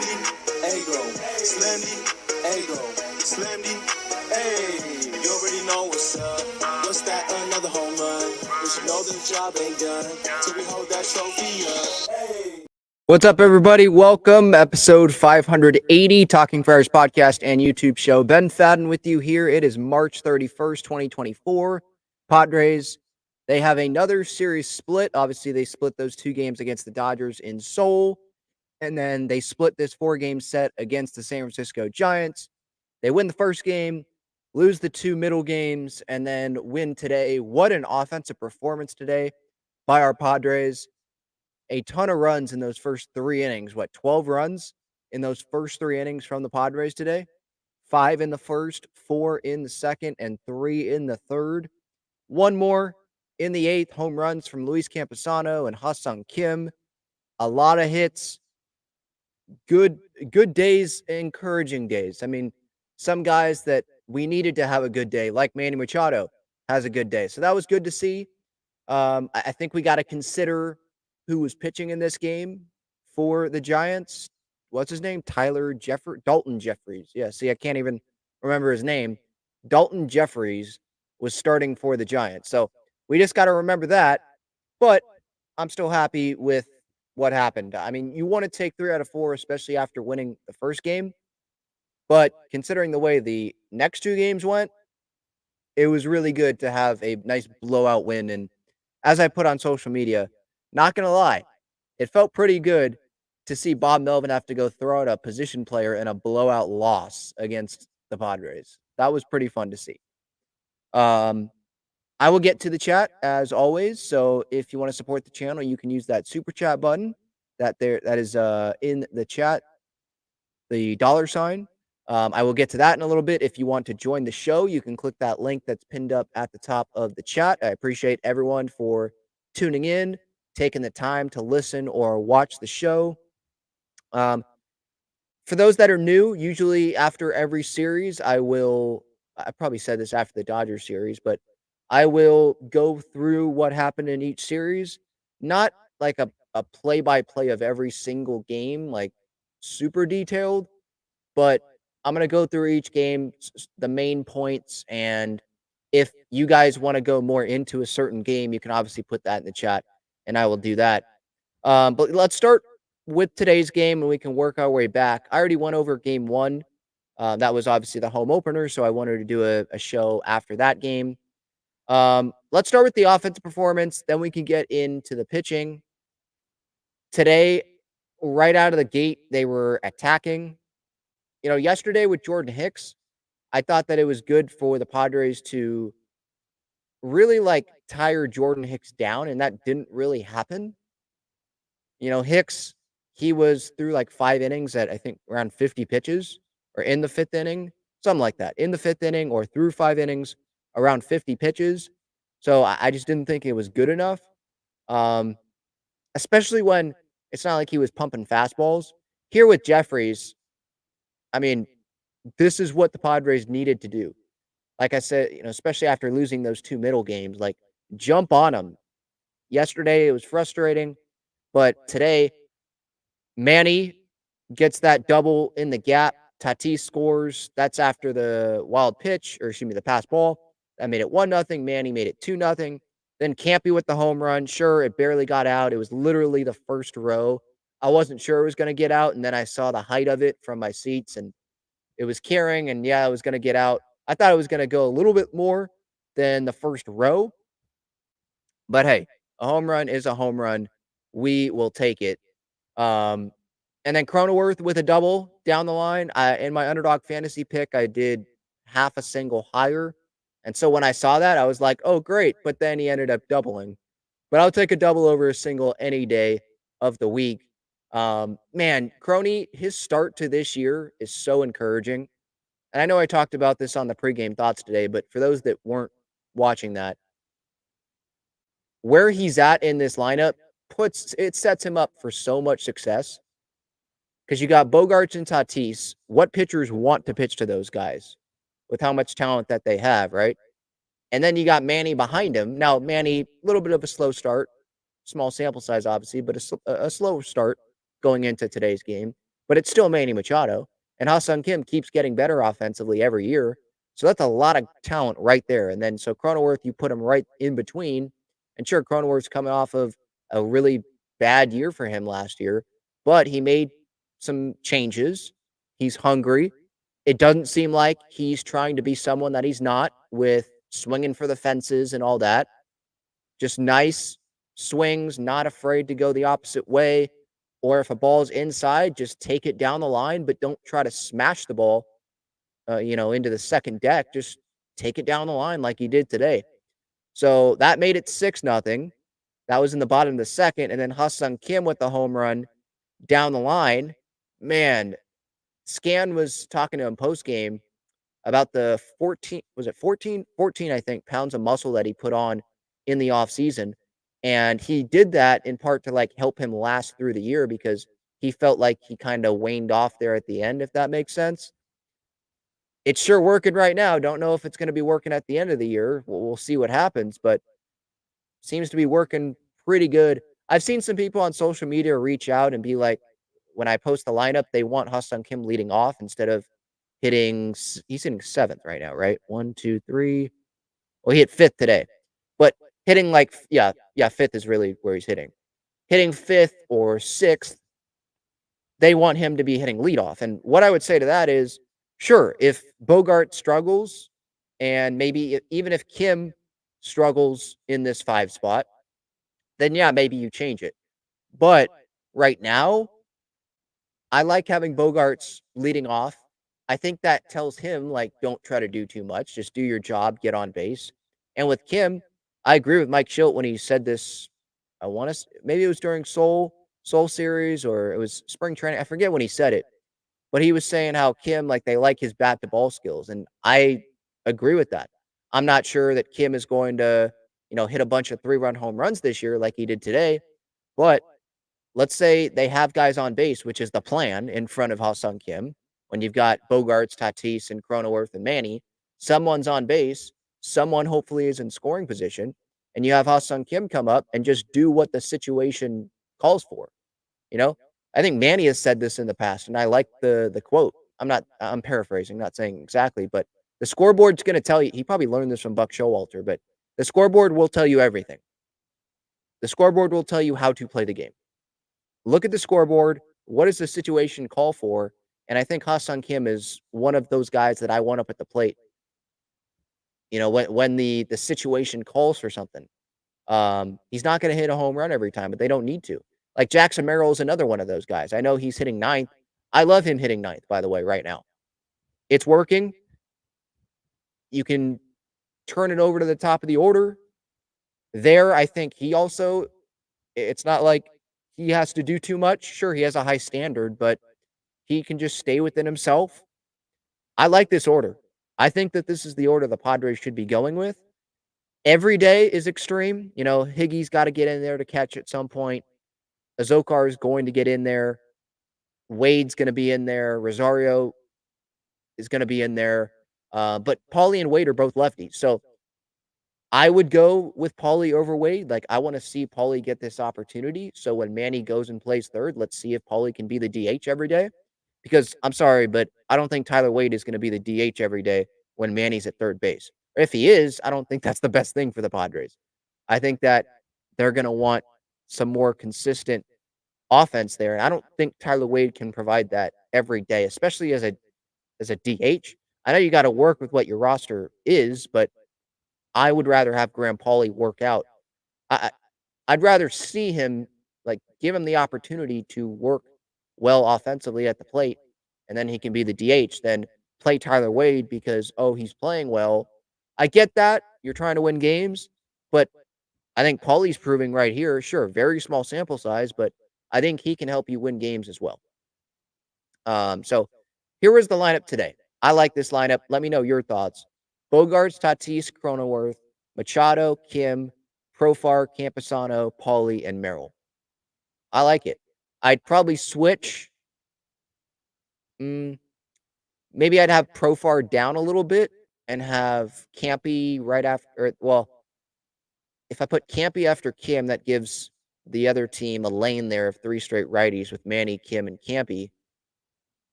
Slammy, Ego, Slammy, Ego, Slammy, hey, you already know what's up. What's that? Another home run. We should know the job ain't done till we hold that trophy up. Hey. What's up, everybody? Welcome, episode 580, Talking Friars podcast and YouTube show. Ben Fadden with you here. It is March 31st, 2024. Padres, they have another series split. Obviously, they split those two games against the Dodgers in Seoul, and then they split this four-game set against the San Francisco Giants. They win the first game, lose the two middle games, and then win today. What an offensive performance today by our Padres. A ton of runs in those first three innings. 12 runs in those first three innings from the Padres today? 5 in the first, 4 in the second, and 3 in the third. One more in the eighth. Home runs from Luis Campusano and Ha-Seong Kim. A lot of hits. Good days, encouraging days. I mean, some guys that we needed to have a good day, like Manny Machado, has a good day. So that was good to see. I think we got to consider who was pitching in this game for the Giants. What's his name? Dalton Jeffries. Yeah, see, I can't even remember his name. Dalton Jeffries was starting for the Giants. So we just got to remember that. But I'm still happy with what happened. I mean, you want to take 3 out of 4, especially after winning the first game. But considering the way the next two games went, it was really good to have a nice blowout win. And as I put on social media, not going to lie, it felt pretty good to see Bob Melvin have to go throw out a position player in a blowout loss against the Padres. That was pretty fun to see. I will get to the chat as always. So if you want to support the channel, you can use that super chat button that is in the chat, the $sign. I will get to that in a little bit. If you want to join the show, you can click that link that's pinned up at the top of the chat. I appreciate everyone for tuning in, taking the time to listen or watch the show. For those that are new, usually after every series, I probably said this after the Dodgers series, but I will go through what happened in each series, not like a play-by-play of every single game, like super detailed, but I'm going to go through each game, the main points, and if you guys want to go more into a certain game, you can obviously put that in the chat, and I will do that. But let's start with today's game, and we can work our way back. I already went over game one. That was obviously the home opener, so I wanted to do a show after that game. Let's start with the offensive performance, then we can get into the pitching. Today, right out of the gate, they were attacking. Yesterday with Jordan Hicks, I thought that it was good for the Padres to really tire Jordan Hicks down, and that didn't really happen. Hicks, he was through 5 innings at I think around 50 pitches, or in the 5th inning, something like that. In the 5th inning or through 5 innings, around 50 pitches. So I just didn't think it was good enough. Especially when it's not like he was pumping fastballs. Here with Jeffries, I mean, this is what the Padres needed to do. Like I said, especially after losing those 2 middle games, jump on them. Yesterday, it was frustrating, but today, Manny gets that double in the gap. Tatis scores. That's after the wild pitch, or excuse me, the pass ball. That made it 1-0. Manny made it 2-0. Then Campy with the home run. Sure, it barely got out. It was literally the first row. I wasn't sure it was going to get out, and then I saw the height of it from my seats, and it was carrying, and yeah, it was going to get out. I thought it was going to go a little bit more than the first row. But hey, a home run is a home run. We will take it. And then Cronenworth with a double down the line. In my underdog fantasy pick, I did half a single higher. And so when I saw that, I was like, oh, great. But then he ended up doubling. But I'll take a double over a single any day of the week. Man, Croney, his start to this year is so encouraging. And I know I talked about this on the pregame thoughts today, but for those that weren't watching that, where he's at in this lineup sets him up for so much success. Because you got Bogarts and Tatis. What pitchers want to pitch to those guys with how much talent that they have, right? And then you got Manny behind him. Now, Manny, a little bit of a slow start. Small sample size, obviously, but a slow start going into today's game. but it's still Manny Machado. And Ha-Seong Kim keeps getting better offensively every year. So that's a lot of talent right there. And then so Cronenworth, you put him right in between. And sure, Cronenworth's coming off of a really bad year for him last year, but he made some changes. He's hungry. It doesn't seem like he's trying to be someone that he's not, with swinging for the fences and all that. Just nice swings, not afraid to go the opposite way. Or if a ball's inside, just take it down the line, but don't try to smash the ball, into the second deck. Just take it down the line like he did today. So that made it 6-0. That was in the bottom of the second. And then Ha-Seong Kim with the home run down the line. Man, Scan was talking to him post game about the 14, was it 14? 14, I think, pounds of muscle that he put on in the offseason. And he did that in part to like help him last through the year, because he felt like he kind of waned off there at the end, if that makes sense. It's sure working right now. Don't know if it's going to be working at the end of the year. We'll see what happens, but seems to be working pretty good. I've seen some people on social media reach out and be like, when I post the lineup, they want Ha-Seong Kim leading off instead of he's hitting seventh right now, right? 1, 2, 3. Well, he hit fifth today, but hitting like, fifth is really where he's hitting. Hitting fifth or sixth, they want him to be hitting leadoff. And what I would say to that is, sure, if Bogart struggles, and maybe even if Kim struggles in this 5 spot, then yeah, maybe you change it. But right now, I like having Bogarts leading off. I think that tells him, like, don't try to do too much. Just do your job, get on base. And with Kim, I agree with Mike Schilt when he said this. I want to, maybe it was during Soul Series, or it was spring training. I forget when he said it, but he was saying how Kim, like, they like his bat to ball skills. And I agree with that. I'm not sure that Kim is going to, hit a bunch of 3-run home runs this year like he did today, but let's say they have guys on base, which is the plan in front of Ha-Seong Kim. When you've got Bogarts, Tatis, and Cronenworth and Manny, someone's on base, someone hopefully is in scoring position, and you have Ha-Seong Kim come up and just do what the situation calls for. You know, I think Manny has said this in the past, and I like the quote. I'm paraphrasing, not saying exactly, but the scoreboard's going to tell you. He probably learned this from Buck Showalter, but the scoreboard will tell you everything. The scoreboard will tell you how to play the game. Look at the scoreboard. What does the situation call for? And I think Ha-Seong Kim is one of those guys that I want up at the plate. When the situation calls for something. He's not going to hit a home run every time, but they don't need to. Like Jackson Merrill is another one of those guys. I know he's hitting ninth. I love him hitting ninth, by the way, right now. It's working. You can turn it over to the top of the order. There, I think it's not like he has to do too much. Sure, he has a high standard, but he can just stay within himself. I like this order. I think that this is the order the Padres should be going with. Every day is extreme. Higgy's got to get in there to catch at some point. Azokar is going to get in there. Wade's going to be in there. Rosario is going to be in there. But Paulie and Wade are both lefties. So I would go with Paulie over Wade. Like, I want to see Paulie get this opportunity. So when Manny goes and plays third, let's see if Paulie can be the DH every day. Because I'm sorry, but I don't think Tyler Wade is going to be the DH every day when Manny's at third base. Or if he is, I don't think that's the best thing for the Padres. I think that they're going to want some more consistent offense there. And I don't think Tyler Wade can provide that every day, especially as a DH. I know you got to work with what your roster is, but I would rather have Graham Pauly work out. I'd rather see him, like, give him the opportunity to work well offensively at the plate, and then he can be the DH, than play Tyler Wade because, he's playing well. I get that. You're trying to win games, but I think Pauly's proving right here, sure, very small sample size, but I think he can help you win games as well. So here was the lineup today. I like this lineup. Let me know your thoughts. Bogarts, Tatis, Cronenworth, Machado, Kim, Profar, Camposano, Pauly, and Merrill. I like it. I'd probably switch. Maybe I'd have Profar down a little bit and have Campy right after. Well, if I put Campy after Kim, that gives the other team a lane there of 3 straight righties with Manny, Kim, and Campy.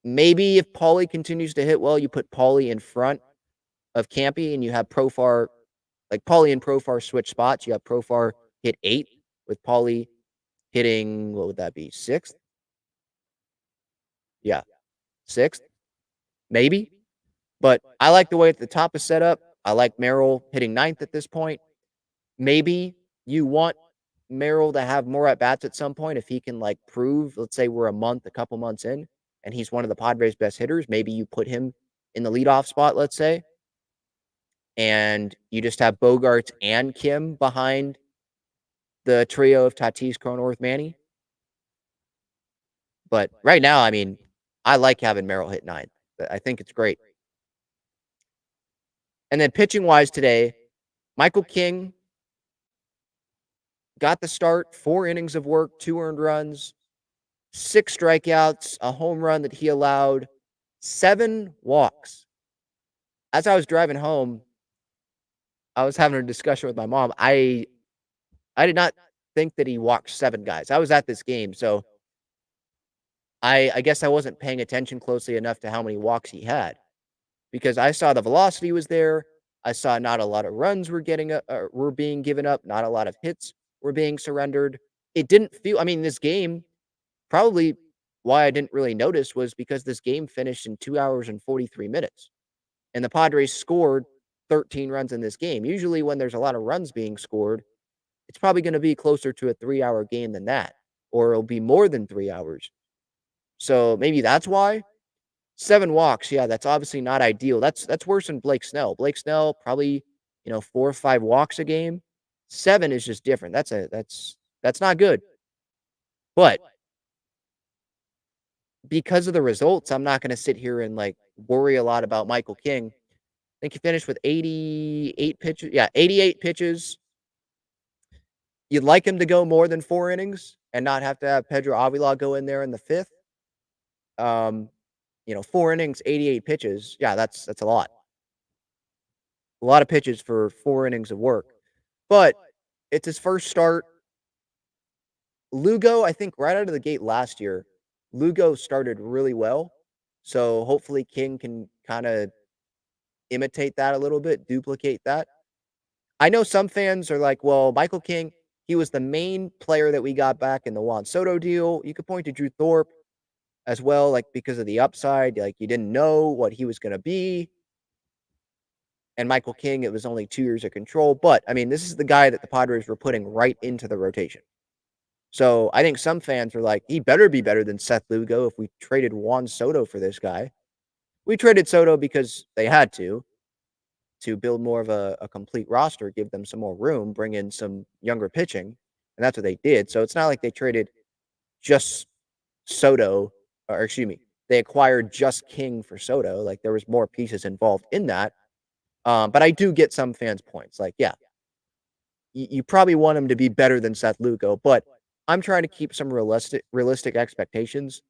Maybe if Paulie continues to hit well, you put Paulie in front of Campy and you have Profar, like Paulie and Profar switch spots. You have Profar hit 8 with Paulie hitting, what would that be, 6th? Yeah, 6th, maybe. But I like the way at the top is set up. I like Merrill hitting 9th at this point. Maybe you want Merrill to have more at bats at some point if he can like prove, let's say we're a couple months in, and he's one of the Padres' best hitters. Maybe you put him in the leadoff spot, let's say, and you just have Bogarts and Kim behind the trio of Tatis, Cronenworth, Manny. But right now, I mean, I like having Merrill hit 9th. I think it's great. And then pitching wise today, Michael King got the start, 4 innings of work, 2 earned runs, 6 strikeouts, a home run that he allowed, 7 walks. As I was driving home, I was having a discussion with my mom. I did not think that he walked 7 guys. I was at this game, so I guess I wasn't paying attention closely enough to how many walks he had, because I saw the velocity was there. I saw not a lot of runs were being given up, not a lot of hits were being surrendered. It didn't feel, I mean, this game, probably why I didn't really notice was because this game finished in 2 hours and 43 minutes, and the Padres scored 13 runs in this game. Usually when there's a lot of runs being scored, it's probably going to be closer to a 3-hour game than that, or it'll be more than 3 hours. So maybe that's why. 7 walks, yeah, that's obviously not ideal. That's worse than Blake Snell. Blake Snell probably, 4 or 5 walks a game. 7 is just different. That's not good. But because of the results, I'm not going to sit here and like worry a lot about Michael King. I think he finished with 88 pitches. Yeah, 88 pitches. You'd like him to go more than 4 innings and not have to have Pedro Avila go in there in the 5th. 4 innings, 88 pitches. Yeah, that's a lot. A lot of pitches for 4 innings of work. But it's his first start. Lugo, I think right out of the gate last year, Lugo started really well. So hopefully King can kind of imitate that a little bit, duplicate that. I know some fans are like, well, Michael King, he was the main player that we got back in the Juan Soto deal. You could point to Drew Thorpe as well, like because of the upside. Like you didn't know what he was going to be. And Michael King, it was only 2 years of control. But, I mean, this is the guy that the Padres were putting right into the rotation. So I think some fans are like, he better be better than Seth Lugo if we traded Juan Soto for this guy. We traded Soto because they had to build more of a complete roster, give them some more room, bring in some younger pitching. And that's what they did. So it's not like they traded just Soto, or excuse me, they acquired just King for Soto. Like there was more pieces involved in that. But I do get some fans' points. Like, yeah, you probably want him to be better than Seth Lugo, but I'm trying to keep some realistic expectations.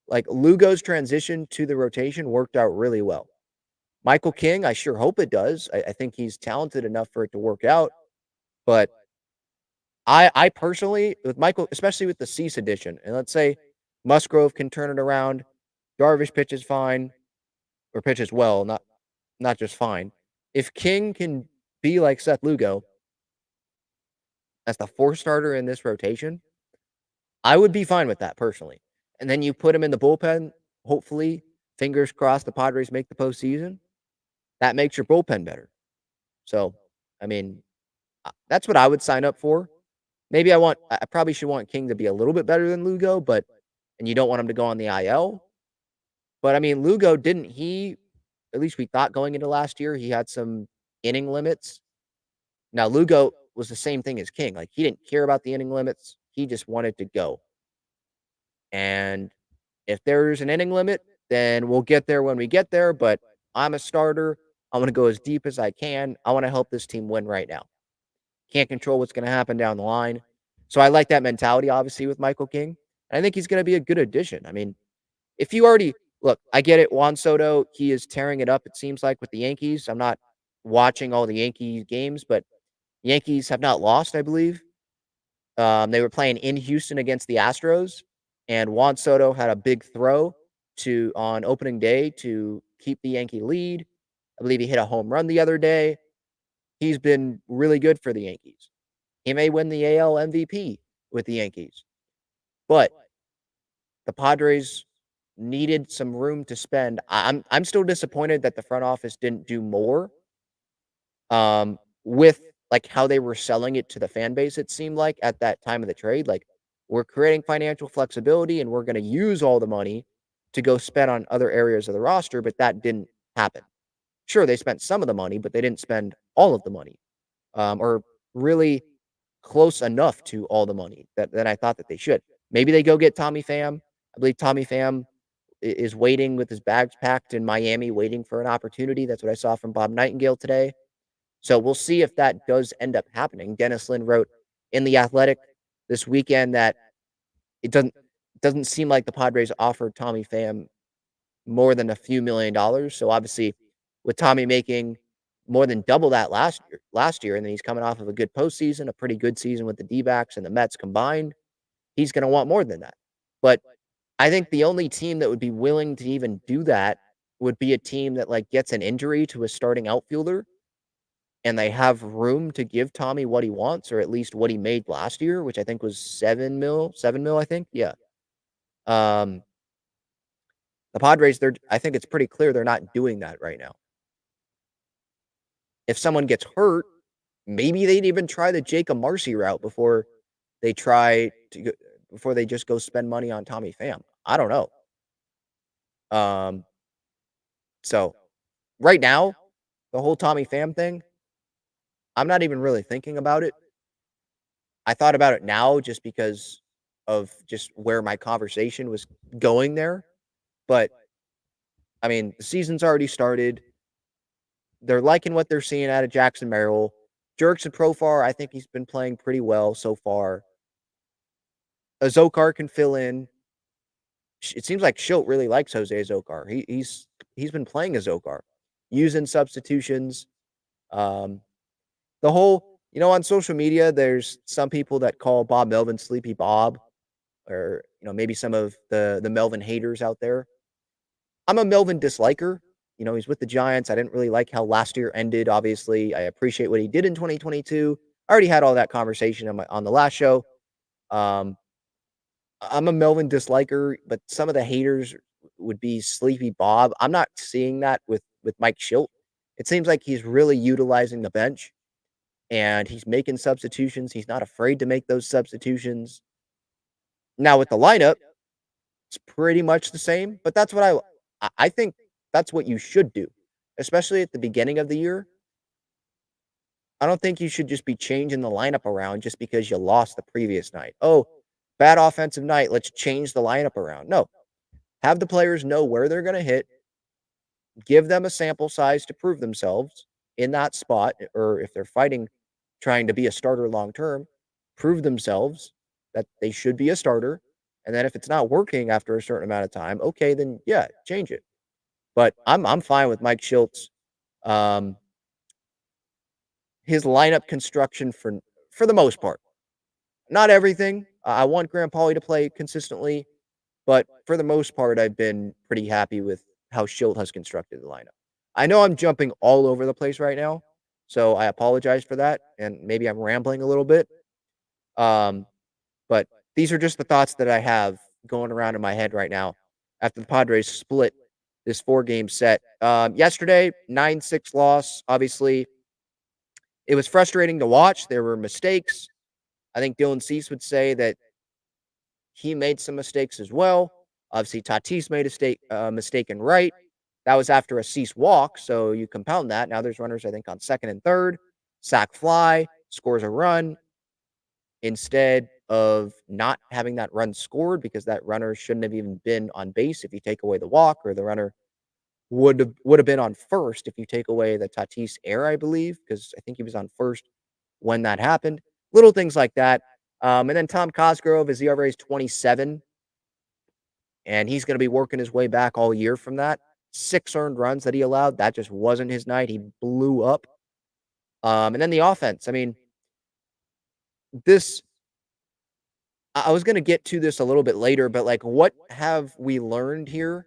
Like Lugo's transition to the rotation worked out really well. Michael King, I sure hope it does. I think he's talented enough for it to work out. But I personally, with Michael, especially with the Cease edition, and let's say Musgrove can turn it around, Darvish pitches fine, or pitches well, not just fine. If King can be like Seth Lugo as the 4th starter in this rotation, I would be fine with that personally. And then you put him in the bullpen. Hopefully, fingers crossed, the Padres make the postseason. That makes your bullpen better. So, I mean, that's what I would sign up for. Maybe I probably should want King to be a little bit better than Lugo, and you don't want him to go on the IL. But I mean, Lugo, didn't he, at least we thought going into last year, he had some inning limits. Now, Lugo was the same thing as King. Like, he didn't care about the inning limits. He just wanted to go. And if there's an inning limit, then we'll get there when we get there. But I'm a starter. I want to go as deep as I can. I want to help this team win right now. Can't control what's going to happen down the line. So I like that mentality, obviously, with Michael King. And I think he's going to be a good addition. I mean, if you already look, I get it. Juan Soto, he is tearing it up, it seems like, with the Yankees. I'm not watching all the Yankees games, but Yankees have not lost, I believe. They were playing in Houston against the Astros, and Juan Soto had a big throw on opening day to keep the Yankee lead. I believe he hit a home run the other day. He's been really good for the Yankees. He may win the AL MVP with the Yankees. But the Padres needed some room to spend. I'm still disappointed that the front office didn't do more with like how they were selling it to the fan base. It seemed like at that time of the trade, like we're creating financial flexibility and we're going to use all the money to go spend on other areas of the roster, but that didn't happen. Sure, they spent some of the money, but they didn't spend all of the money, or really close enough to all the money that I thought that they should. Maybe they go get Tommy Pham. I believe Tommy Pham is waiting with his bags packed in Miami, waiting for an opportunity. That's what I saw from Bob Nightingale today. So we'll see if that does end up happening. Dennis Lin wrote in The Athletic this weekend that it doesn't seem like the Padres offered Tommy Pham more than a few $1,000,000. So obviously, with Tommy making more than double that last year, and then he's coming off of a good postseason, a pretty good season with the D-backs and the Mets combined, he's going to want more than that. But I think the only team that would be willing to even do that would be a team that like gets an injury to a starting outfielder and they have room to give Tommy what he wants, or at least what he made last year, which I think was 7 mil, I think. Yeah. Um, the Padres, I think it's pretty clear they're not doing that right now. If someone gets hurt, maybe they'd even try the Jacob Marcy route before they before they just go spend money on Tommy Pham. I don't know. So right now, the whole Tommy Pham thing, I'm not even really thinking about it. I thought about it now just because of just where my conversation was going there. But I mean, the season's already started. They're liking what they're seeing out of Jackson Merrill. Jurickson Profar, I think he's been playing pretty well so far. Azokar can fill in. It seems like Schilt really likes Jose Azokar. He's been playing Azokar, using substitutions. Um, the whole, on social media, there's some people that call Bob Melvin Sleepy Bob, or maybe some of the Melvin haters out there. I'm a Melvin disliker. He's with the Giants. I didn't really like how last year ended. Obviously, I appreciate what he did in 2022. I already had all that conversation on the last show. I'm a Melvin disliker, but some of the haters would be Sleepy Bob. I'm not seeing that with Mike Schilt. It seems like he's really utilizing the bench and he's making substitutions. He's not afraid to make those substitutions. Now with the lineup, it's pretty much the same, but that's what I think that's what you should do, especially at the beginning of the year. I don't think you should just be changing the lineup around just because you lost the previous night. Oh, bad offensive night. Let's change the lineup around. No, have the players know where they're going to hit, give them a sample size to prove themselves in that spot, or if they're trying to be a starter long term, prove themselves that they should be a starter. And then if it's not working after a certain amount of time, okay, then yeah, change it. But I'm fine with Mike Schiltz, his lineup construction for the most part. Not everything. I want Graham Pauley to play consistently, but for the most part, I've been pretty happy with how Schilt has constructed the lineup. I know I'm jumping all over the place right now, so I apologize for that, and maybe I'm rambling a little bit. But these are just the thoughts that I have going around in my head right now after the Padres split this 4-game set. Yesterday, 9-6 loss. Obviously, it was frustrating to watch. There were mistakes. I think Dylan Cease would say that he made some mistakes as well. Obviously, Tatis made a mistake in right. That was after a Cease walk, so you compound that. Now there's runners, I think, on second and third. Sack fly, scores a run instead of not having that run scored because that runner shouldn't have even been on base if you take away the walk, or the runner would have been on first if you take away the Tatis error, I believe, because I think he was on first when that happened. Little things like that. And then Tom Cosgrove, his ERA is 27, and he's going to be working his way back all year from that. 6 earned runs that he allowed. That just wasn't his night. He blew up. And then the offense. I mean, I was going to get to this a little bit later, but like, what have we learned here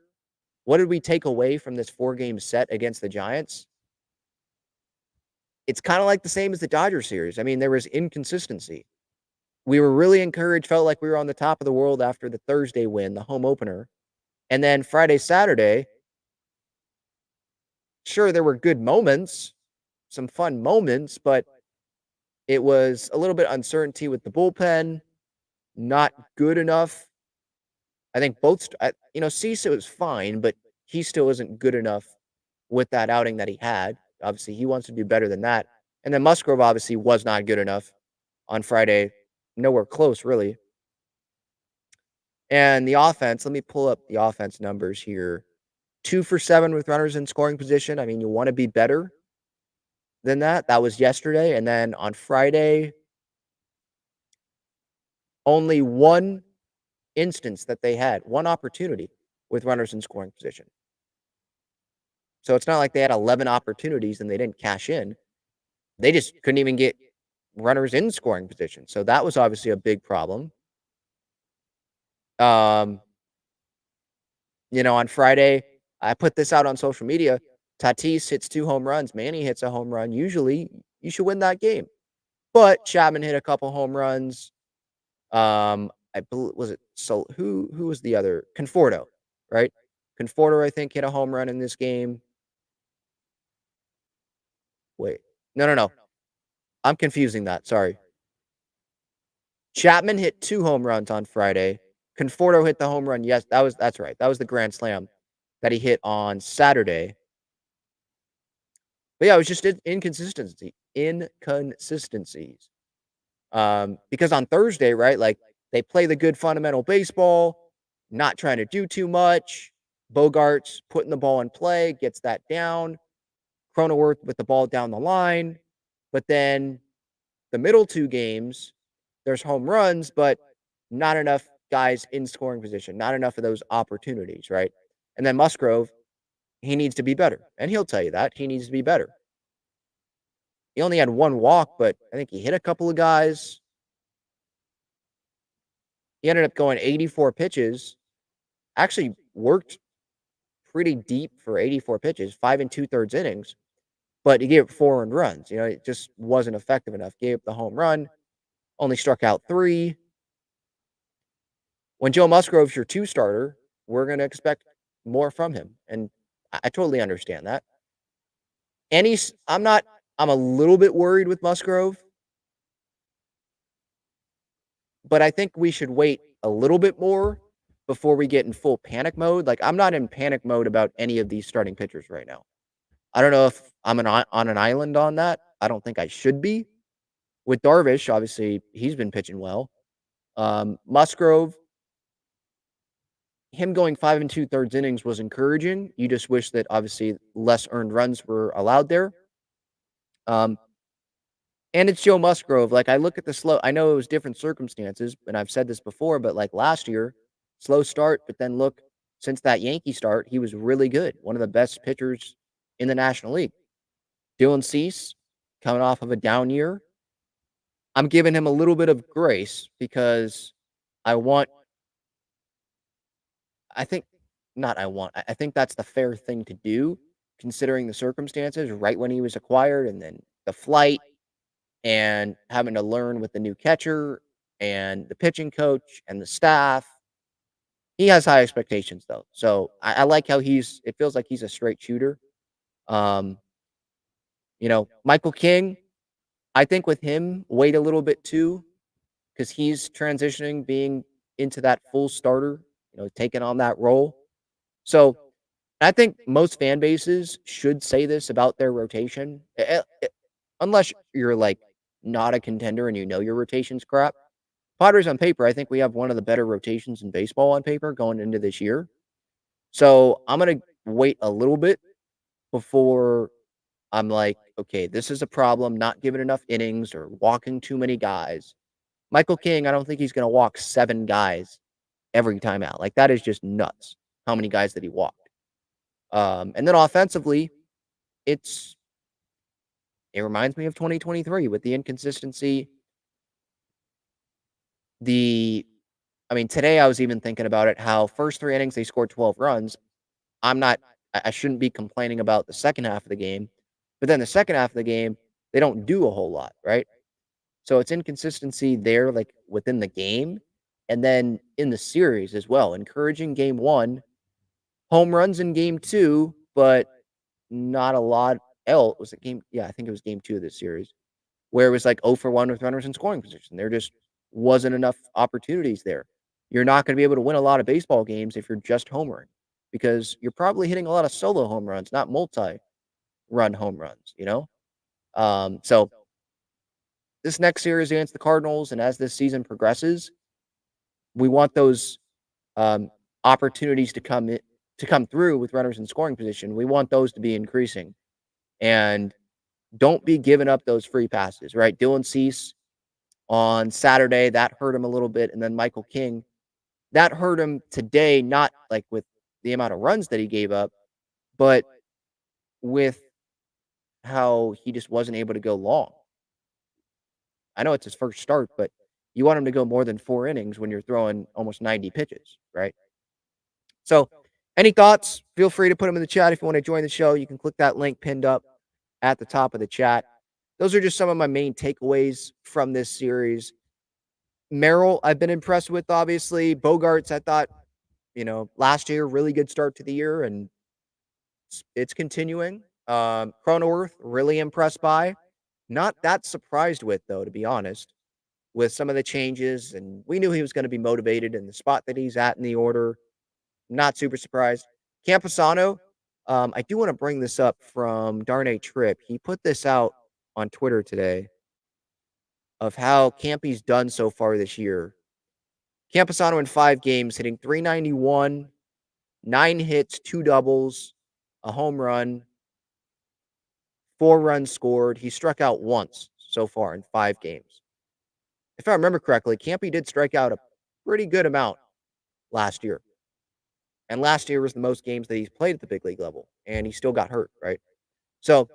What did we take away from this 4-game set against the Giants? It's kind of like the same as the Dodgers series. I mean, there was inconsistency. We were really encouraged, felt like we were on the top of the world after the Thursday win, the home opener. And then Friday, Saturday, sure, there were good moments, some fun moments, but it was a little bit uncertainty with the bullpen, not good enough. I think both, Cecil was fine, but he still isn't good enough with that outing that he had. Obviously, he wants to do better than that. And then Musgrove obviously was not good enough on Friday, nowhere close, really. And the offense, let me pull up the offense numbers here. 2 for 7 with runners in scoring position. I mean, you want to be better than that. That was yesterday. And then on Friday, only one instance that they had, one opportunity with runners in scoring position. So it's not like they had 11 opportunities and they didn't cash in. They just couldn't even get runners in scoring position. So that was obviously a big problem. On Friday, I put this out on social media. Tatis hits 2 home runs. Manny hits a home run. Usually, you should win that game. But Chapman hit a couple home runs. I believe who was the other? Conforto, right? Conforto, I think, hit a home run in this game. Wait, no. I'm confusing that. Sorry. Chapman hit 2 home runs on Friday. Conforto hit the home run. Yes, that's right. That was the grand slam that he hit on Saturday. But yeah, it was just inconsistencies. Because on Thursday, right, like they play the good fundamental baseball, not trying to do too much. Bogart's putting the ball in play, gets that down. Cronenworth with the ball down the line. But then the middle 2 games, there's home runs, but not enough guys in scoring position, not enough of those opportunities, right? And then Musgrove, he needs to be better. And he'll tell you that. He needs to be better. He only had 1 walk, but I think he hit a couple of guys. He ended up going 84 pitches. Actually worked pretty deep for 84 pitches, 5 2/3 innings. But he gave up 4 earned runs. It just wasn't effective enough. Gave up the home run, only struck out 3. When Joe Musgrove's your 2 starter, we're going to expect more from him. And I totally understand that. I'm a little bit worried with Musgrove, but I think we should wait a little bit more before we get in full panic mode. Like, I'm not in panic mode about any of these starting pitchers right now. I don't know if I'm on an island on that. I don't think I should be. With Darvish, obviously, he's been pitching well. Musgrove, him going 5 2/3 innings was encouraging. You just wish that obviously less earned runs were allowed there. And it's Joe Musgrove. Like, I look at the slow. I know it was different circumstances, and I've said this before, but like last year, slow start, but then look, since that Yankee start, he was really good. One of the best pitchers in the National League. Dylan Cease, coming off of a down year. I'm giving him a little bit of grace because I want I think not I want. I think that's the fair thing to do considering the circumstances right when he was acquired and then the flight and having to learn with the new catcher and the pitching coach and the staff. He has high expectations though. So I like how it feels like he's a straight shooter. Um, Michael King, I think with him, wait a little bit too, because he's transitioning being into that full starter, taking on that role. So I think most fan bases should say this about their rotation, unless you're like not a contender and your rotation's crap. Padres on paper, I think we have one of the better rotations in baseball on paper going into this year. So I'm going to wait a little bit before I'm like, okay, this is a problem, not giving enough innings or walking too many guys. Michael King, I don't think he's going to walk 7 guys every time out. Like, that is just nuts how many guys that he walked. And then offensively, it reminds me of 2023 with the inconsistency. Today I was even thinking about it, how first 3 innings they scored 12 runs. I shouldn't be complaining about the second half of the game. But then the second half of the game, they don't do a whole lot, right? So it's inconsistency there, like within the game, and then in the series as well. Encouraging game one, home runs in game two, but not a lot else. Was it game? Yeah, I think it was game two of this series where it was like 0 for 1 with runners in scoring position. There just wasn't enough opportunities there. You're not going to be able to win a lot of baseball games if you're just homering because you're probably hitting a lot of solo home runs, not multi run home runs, you know? So this next series against the Cardinals, and as this season progresses, we want those um, opportunities to come through with runners in scoring position. We want those to be increasing, and don't be giving up those free passes. Right, Dylan Cease on Saturday that hurt him a little bit, and then Michael King that hurt him today. Not like with the amount of runs that he gave up, but with how he just wasn't able to go long. I know it's his first start, but you want him to go more than 4 innings when you're throwing almost 90 pitches, right? So, any thoughts? Feel free to put them in the chat if you want to join the show. You can click that link pinned up at the top of the chat. Those are just some of my main takeaways from this series. Merrill, I've been impressed with, obviously. Bogarts, I thought, last year, really good start to the year, and it's continuing. Cronenworth, really impressed by. Not that surprised with, though, to be honest, with some of the changes. And we knew he was going to be motivated in the spot that he's at in the order. Not super surprised. Camposano, I do want to bring this up from Darnay Tripp. He put this out on Twitter today of how Campy's done so far this year. Camposano in 5 games hitting 391, 9 hits, 2 doubles, a home run, 4 runs scored. He struck out once so far in 5 games. If I remember correctly, Campy did strike out a pretty good amount last year. And last year was the most games that he's played at the big league level, and he still got hurt, right? So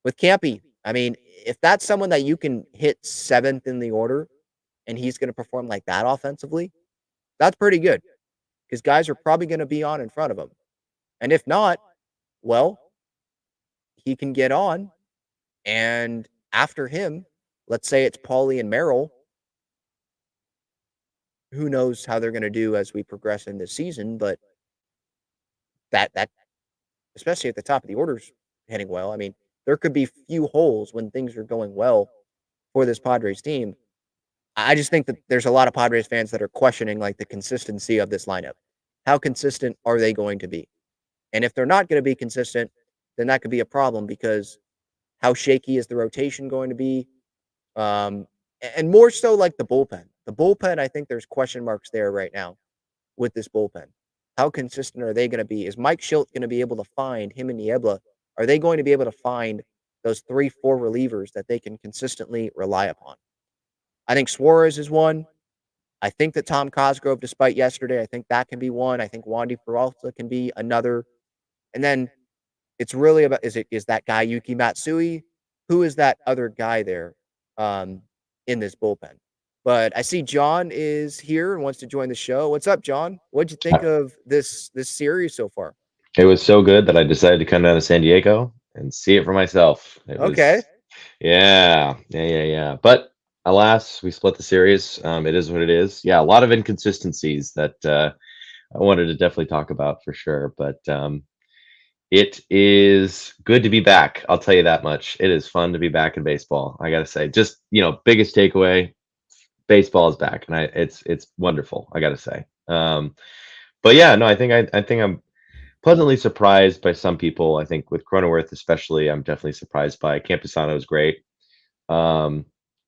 with Campy, I mean, if that's someone that you can hit 7th in the order and he's going to perform like that offensively, that's pretty good because guys are probably going to be on in front of him. And if not, well, he can get on. And after him, let's say it's Paulie and Merrill. Who knows how they're going to do as we progress in this season, but that especially at the top of the orders heading well. I mean, there could be few holes when things are going well for this Padres team. I just think that there's a lot of Padres fans that are questioning like the consistency of this lineup. How consistent are they going to be? And if they're not going to be consistent, then that could be a problem because how shaky is the rotation going to be? And more so like the bullpen. The bullpen, I think there's question marks there right now with this bullpen. How consistent are they going to be? Is Mike Schilt going to be able to find him and Niebla? Are they going to be able to find those 3, 4 relievers that they can consistently rely upon? I think Suarez is one. I think that Tom Cosgrove, despite yesterday, I think that can be one. I think Wandy Peralta can be another. And then it's really about is that guy Yuki Matsui? Who is that other guy there in this bullpen? But I see John is here and wants to join the show. What's up, John? What'd you think of this series so far? It was so good that I decided to come down to San Diego and see it for myself. It Okay. was, yeah. But alas, we split the series. It is what it is. Yeah, a lot of inconsistencies that I wanted to definitely talk about for sure. But it is good to be back. I'll tell you that much. It is fun to be back in baseball. I gotta say, just biggest takeaway: baseball is back, and it's wonderful. I gotta say. But yeah, no, I think I'm pleasantly surprised by some people. I think with Cronenworth especially, I'm definitely surprised by. Camposano is great. I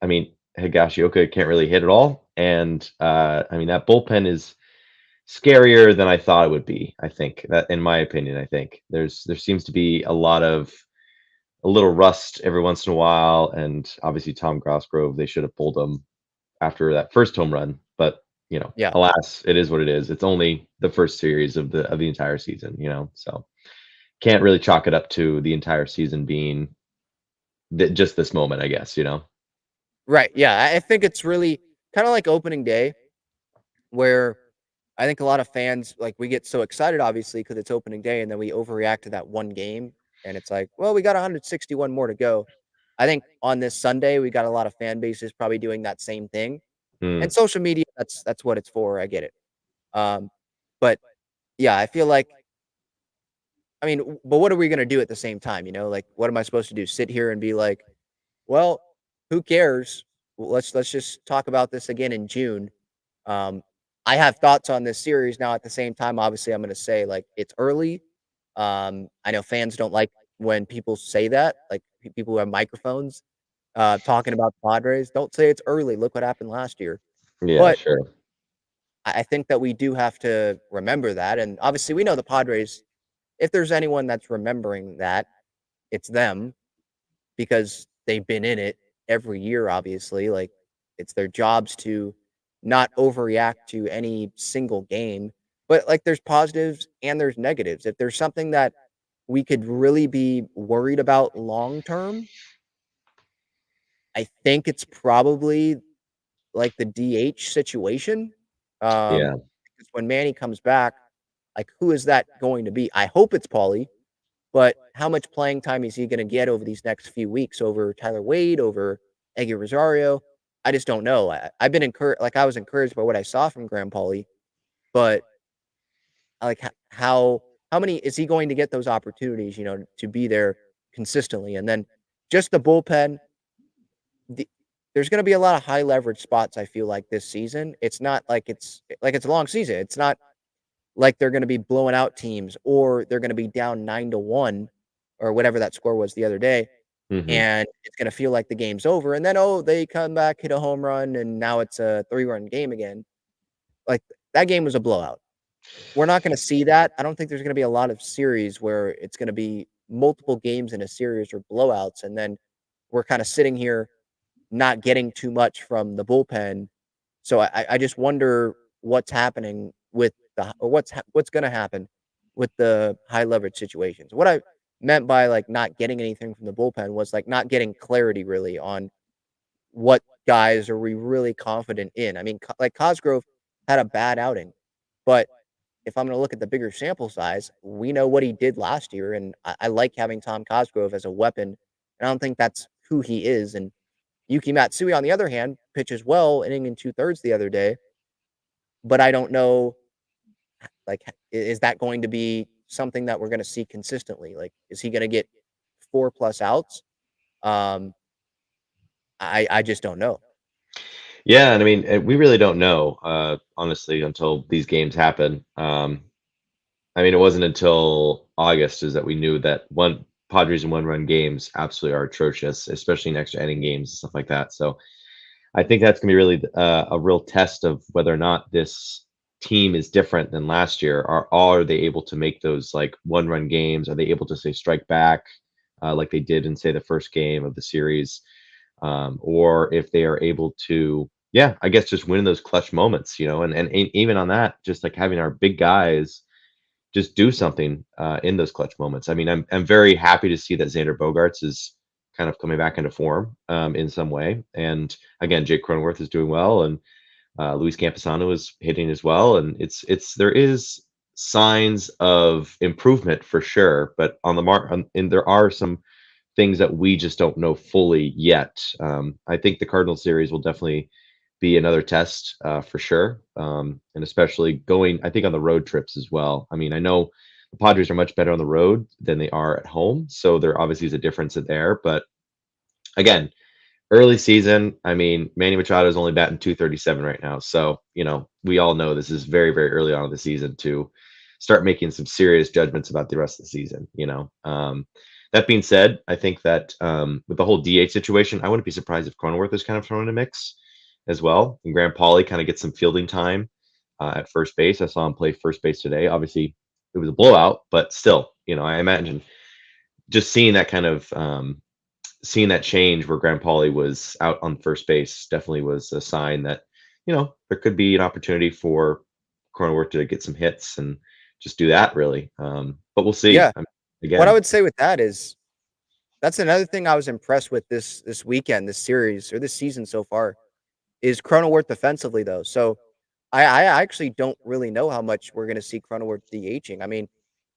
mean, Higashioka can't really hit at all, and I mean that bullpen is scarier than I thought it would be. I think that, in my opinion, I think there seems to be a little rust every once in a while, and obviously Tom Grosgrove, they should have pulled him after that first home run, but Yeah. alas, it is what it is. It's only the first series of the entire season, so can't really chalk it up to the entire season being just this moment, I guess. Right. Yeah. I think it's really kind of like opening day where I think a lot of fans, like, we get so excited, obviously, because it's opening day, and then we overreact to that one game, and it's like, well, we got 161 more to go. I think on this Sunday, we got a lot of fan bases probably doing that same thing. And Mm, social media, that's what it's for. I get it. Um, but yeah, I feel like, I mean, but what are we gonna do at the same time? Like, what am I supposed to do? Sit here and be like, well, who cares? Let's just talk about this again in June. Um, I have thoughts on this series now. At the same time, obviously, I'm going to say like it's early. I know fans don't like when people say that, like people who have microphones talking about the Padres. Don't say it's early. Look what happened last year. yeah, But sure. I think that we do have to remember that, and obviously, we know the Padres. If there's anyone that's remembering that, it's them because they've been in it every year, obviously. Like, it's their jobs to not overreact to any single game. But, like, there's positives and there's negatives. If there's something that we could really be worried about long term, I think it's probably like the DH situation. Yeah. Because when Manny comes back, like, who is that going to be? I hope it's Paulie. But how much playing time is he gonna get over these next few weeks over Tyler Wade, over Eggy Rosario? I just don't know. I've been encouraged. Like, I was encouraged by what I saw from Graham Pauley, but, like, how many is he going to get those opportunities, to be there consistently? And then just the bullpen, the there's gonna be a lot of high leverage spots, I feel like, this season. It's not like it's a long season. It's not like they're gonna be blowing out teams or they're gonna be down 9-1 or whatever that score was the other day, Hmm. and it's gonna feel like the game's over, and then, oh, they come back, hit a home run, and now it's a three-run game again. Like, that game was a blowout. We're not gonna see that. I don't think there's gonna be a lot of series where it's gonna be multiple games in a series or blowouts, and then we're kinda sitting here not getting too much from the bullpen. So I just wonder what's happening with or what's gonna happen with the high leverage situations. What I meant by, like, not getting anything from the bullpen was, like, not getting clarity really on what guys are we really confident in. I mean, like, Cosgrove had a bad outing, but if I'm gonna look at the bigger sample size, we know what he did last year, and I like having Tom Cosgrove as a weapon, and I don't think that's who he is. And Yuki Matsui, on the other hand, pitches well, inning and two-thirds the other day, but I don't know, like, is that going to be something that we're gonna see consistently? Like, is he gonna get 4 plus outs? Um, I just don't know. Yeah, and I mean, we really don't know, honestly, until these games happen. I mean, it wasn't until August is that we knew that one Padres and one-run games absolutely are atrocious, especially in extra inning games and stuff like that. So I think that's going to be really a real test of whether or not this team is different than last year. Are they able to make those like one-run games? Are they able to say strike back like they did in say the first game of the series? Or if they are able to, yeah, I guess just win those clutch moments, and even on that, just like having our big guys just do something in those clutch moments. I mean, I'm very happy to see that Xander Bogaerts is kind of coming back into form in some way. And again, Jake Cronenworth is doing well, and Luis Camposano is hitting as well. And there is signs of improvement for sure, but on the and there are some things that we just don't know fully yet. I think the Cardinal series will definitely be another test for sure, and especially going, I think, on the road trips as well. I mean, I know the Padres are much better on the road than they are at home, so there obviously is a difference in there. But again, early season, I mean, Manny Machado is only batting 237 right now, so we all know this is very, very early on in the season to start making some serious judgments about the rest of the season. That being said, I think that with the whole DH situation, I wouldn't be surprised if Cronenworth is kind of thrown in a mix as well, and Graham Pauley kind of gets some fielding time at first base. I saw him play first base today. Obviously, it was a blowout, but still, I imagine just seeing that change where Graham Pauley was out on first base definitely was a sign that there could be an opportunity for Cronenworth to get some hits and just do that really. But we'll see. Yeah, what I Again, would say with that is that's another thing I was impressed with this weekend, this series, or this season so far, is Cronenworth defensively, though. So I actually don't really know how much we're going to see Cronenworth DHing. I mean,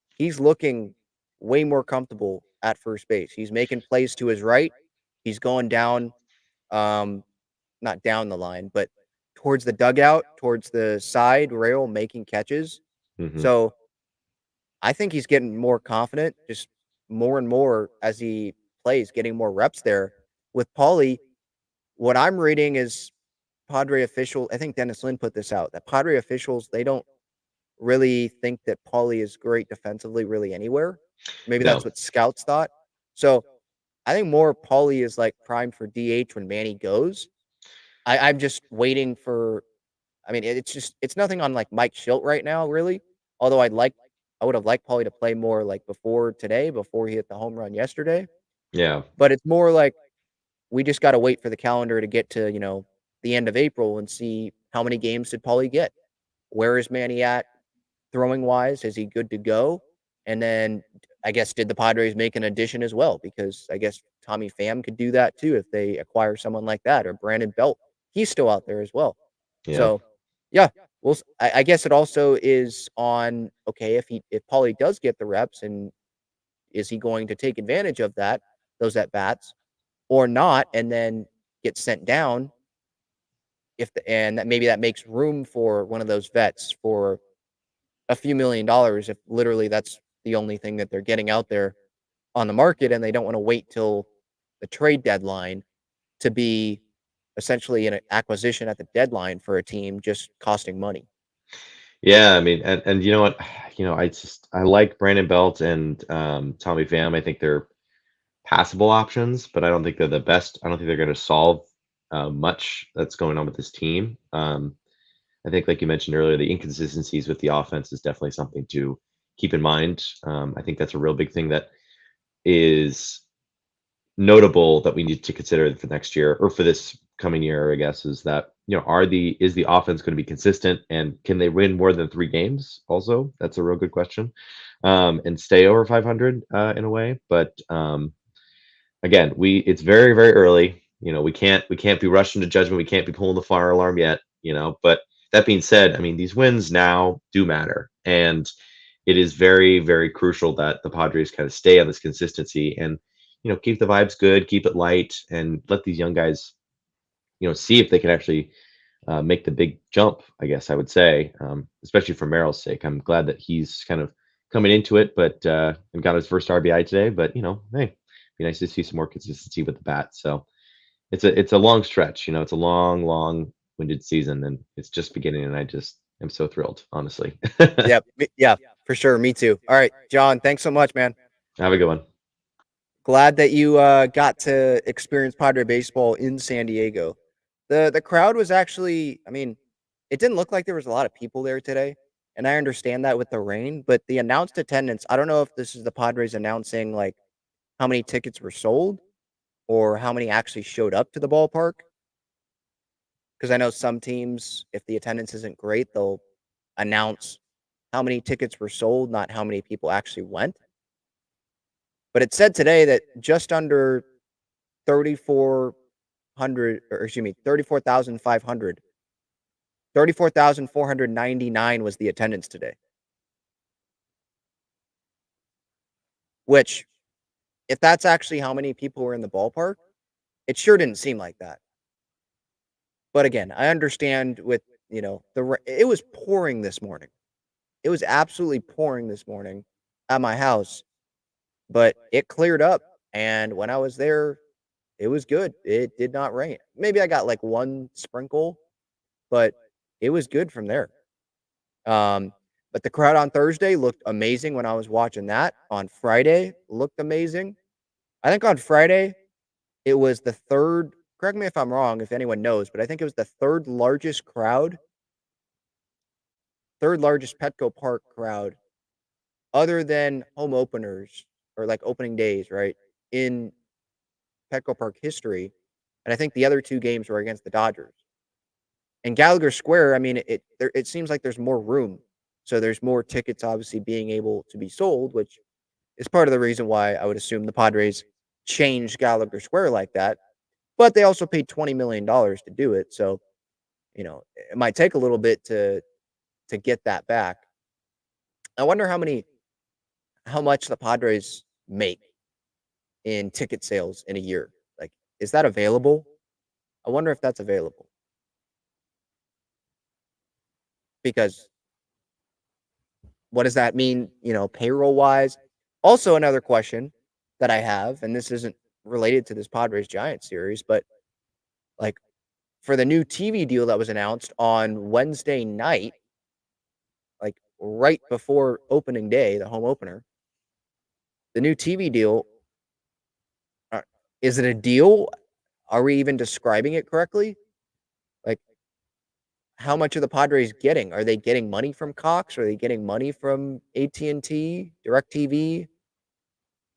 he's looking way more comfortable at first base. He's making plays to his right. He's going down, um, not down the line, but towards the dugout, towards the side rail, making catches. Hmm. So I think he's getting more confident, just more and more as he plays, getting more reps there. With Paulie, what I'm reading is Padre official. I think Dennis Lin put this out that Padre officials they don't really think that Paulie is great defensively, really anywhere. Maybe that's No. what scouts thought. So I think more Paulie is like primed for DH when Manny goes. I'm just waiting for. I mean, it's nothing on like Mike Schilt right now, really. Although I would have liked Paulie to play more like before today, before he hit the home run yesterday. Yeah. But it's more like we just got to wait for the calendar to get to the end of April and see how many games did Paulie get. Where is Manny at throwing wise? Is he good to go? And then I guess did the Padres make an addition as well? Because I guess Tommy Pham could do that too if they acquire someone like that, or Brandon Belt. He's still out there as well. Yeah. So yeah, well, I guess it also is on okay if Paulie does get the reps, and is he going to take advantage of those at bats or not, and then get sent down and that maybe that makes room for one of those vets for a few $1,000,000 if literally that's the only thing that they're getting out there on the market, and they don't want to wait till the trade deadline to be essentially an acquisition at the deadline for a team just costing money. Yeah, I mean, and you know what? I like Brandon Belt and Tommy Pham. I think they're passable options, but I don't think they're the best. I don't think they're going to solve much that's going on with this team. I think, like you mentioned earlier, the inconsistencies with the offense is definitely something to keep in mind. I think that's a real big thing that is notable that we need to consider for next year or for this coming year, I guess, is that is the offense going to be consistent and can they win more than 3 games? Also, that's a real good question, and stay over 500 in a way. But again, it's very very early. We can't be rushing to judgment. We can't be pulling the fire alarm yet. But that being said, I mean these wins now do matter, and it is very very crucial that the Padres kind of stay on this consistency and keep the vibes good, keep it light, and let these young guys see if they can actually make the big jump. I guess I would say, especially for Merrill's sake. I'm glad that he's kind of coming into it, but and got his first RBI today. But hey, be nice to see some more consistency with the bat. So it's a long stretch. It's a long, long-winded season, and it's just beginning. And I just am so thrilled, honestly. Yeah, yeah, for sure. Me too. All right, John, thanks so much, man. Have a good one. Glad that you got to experience Padre baseball in San Diego. The crowd was actually, I mean, it didn't look like there was a lot of people there today, and I understand that with the rain, but the announced attendance, I don't know if this is the Padres announcing like how many tickets were sold or how many actually showed up to the ballpark. Because I know some teams, if the attendance isn't great, they'll announce how many tickets were sold, not how many people actually went. But it said today that just under 3,400, or excuse me, 34,500, 34,499 was the attendance today. Which, if that's actually how many people were in the ballpark, it sure didn't seem like that. But again, I understand with, it was pouring this morning. It was absolutely pouring this morning at my house, but it cleared up. And when I was there, it was good. It did not rain. Maybe I got like one sprinkle, but it was good from there. Um, but the crowd on Thursday looked amazing when I was watching that. On Friday, looked amazing. I think on Friday, it was the third, correct me if I'm wrong, if anyone knows, but I think it was the third largest Petco Park crowd other than home openers or like opening days, right? In Petco Park history. And I think the other two games were against the Dodgers. And Gallagher Square, I mean, it seems like there's more room. So there's more tickets obviously being able to be sold, which is part of the reason why I would assume the Padres changed Gallagher Square like that. But they also paid $20 million to do it. So, it might take a little bit to get that back. I wonder how much the Padres make in ticket sales in a year. Like, is that available? I wonder if that's available because what does that mean, payroll wise? Also, another question that I have, and this isn't related to this Padres Giants series, but like for the new TV deal that was announced on Wednesday night, like right before opening day, the home opener, the new TV deal, uh, is it a deal? Are we even describing it correctly? Like, how much are the Padres getting? Are they getting money from Cox? Are they getting money from AT&T, DirecTV?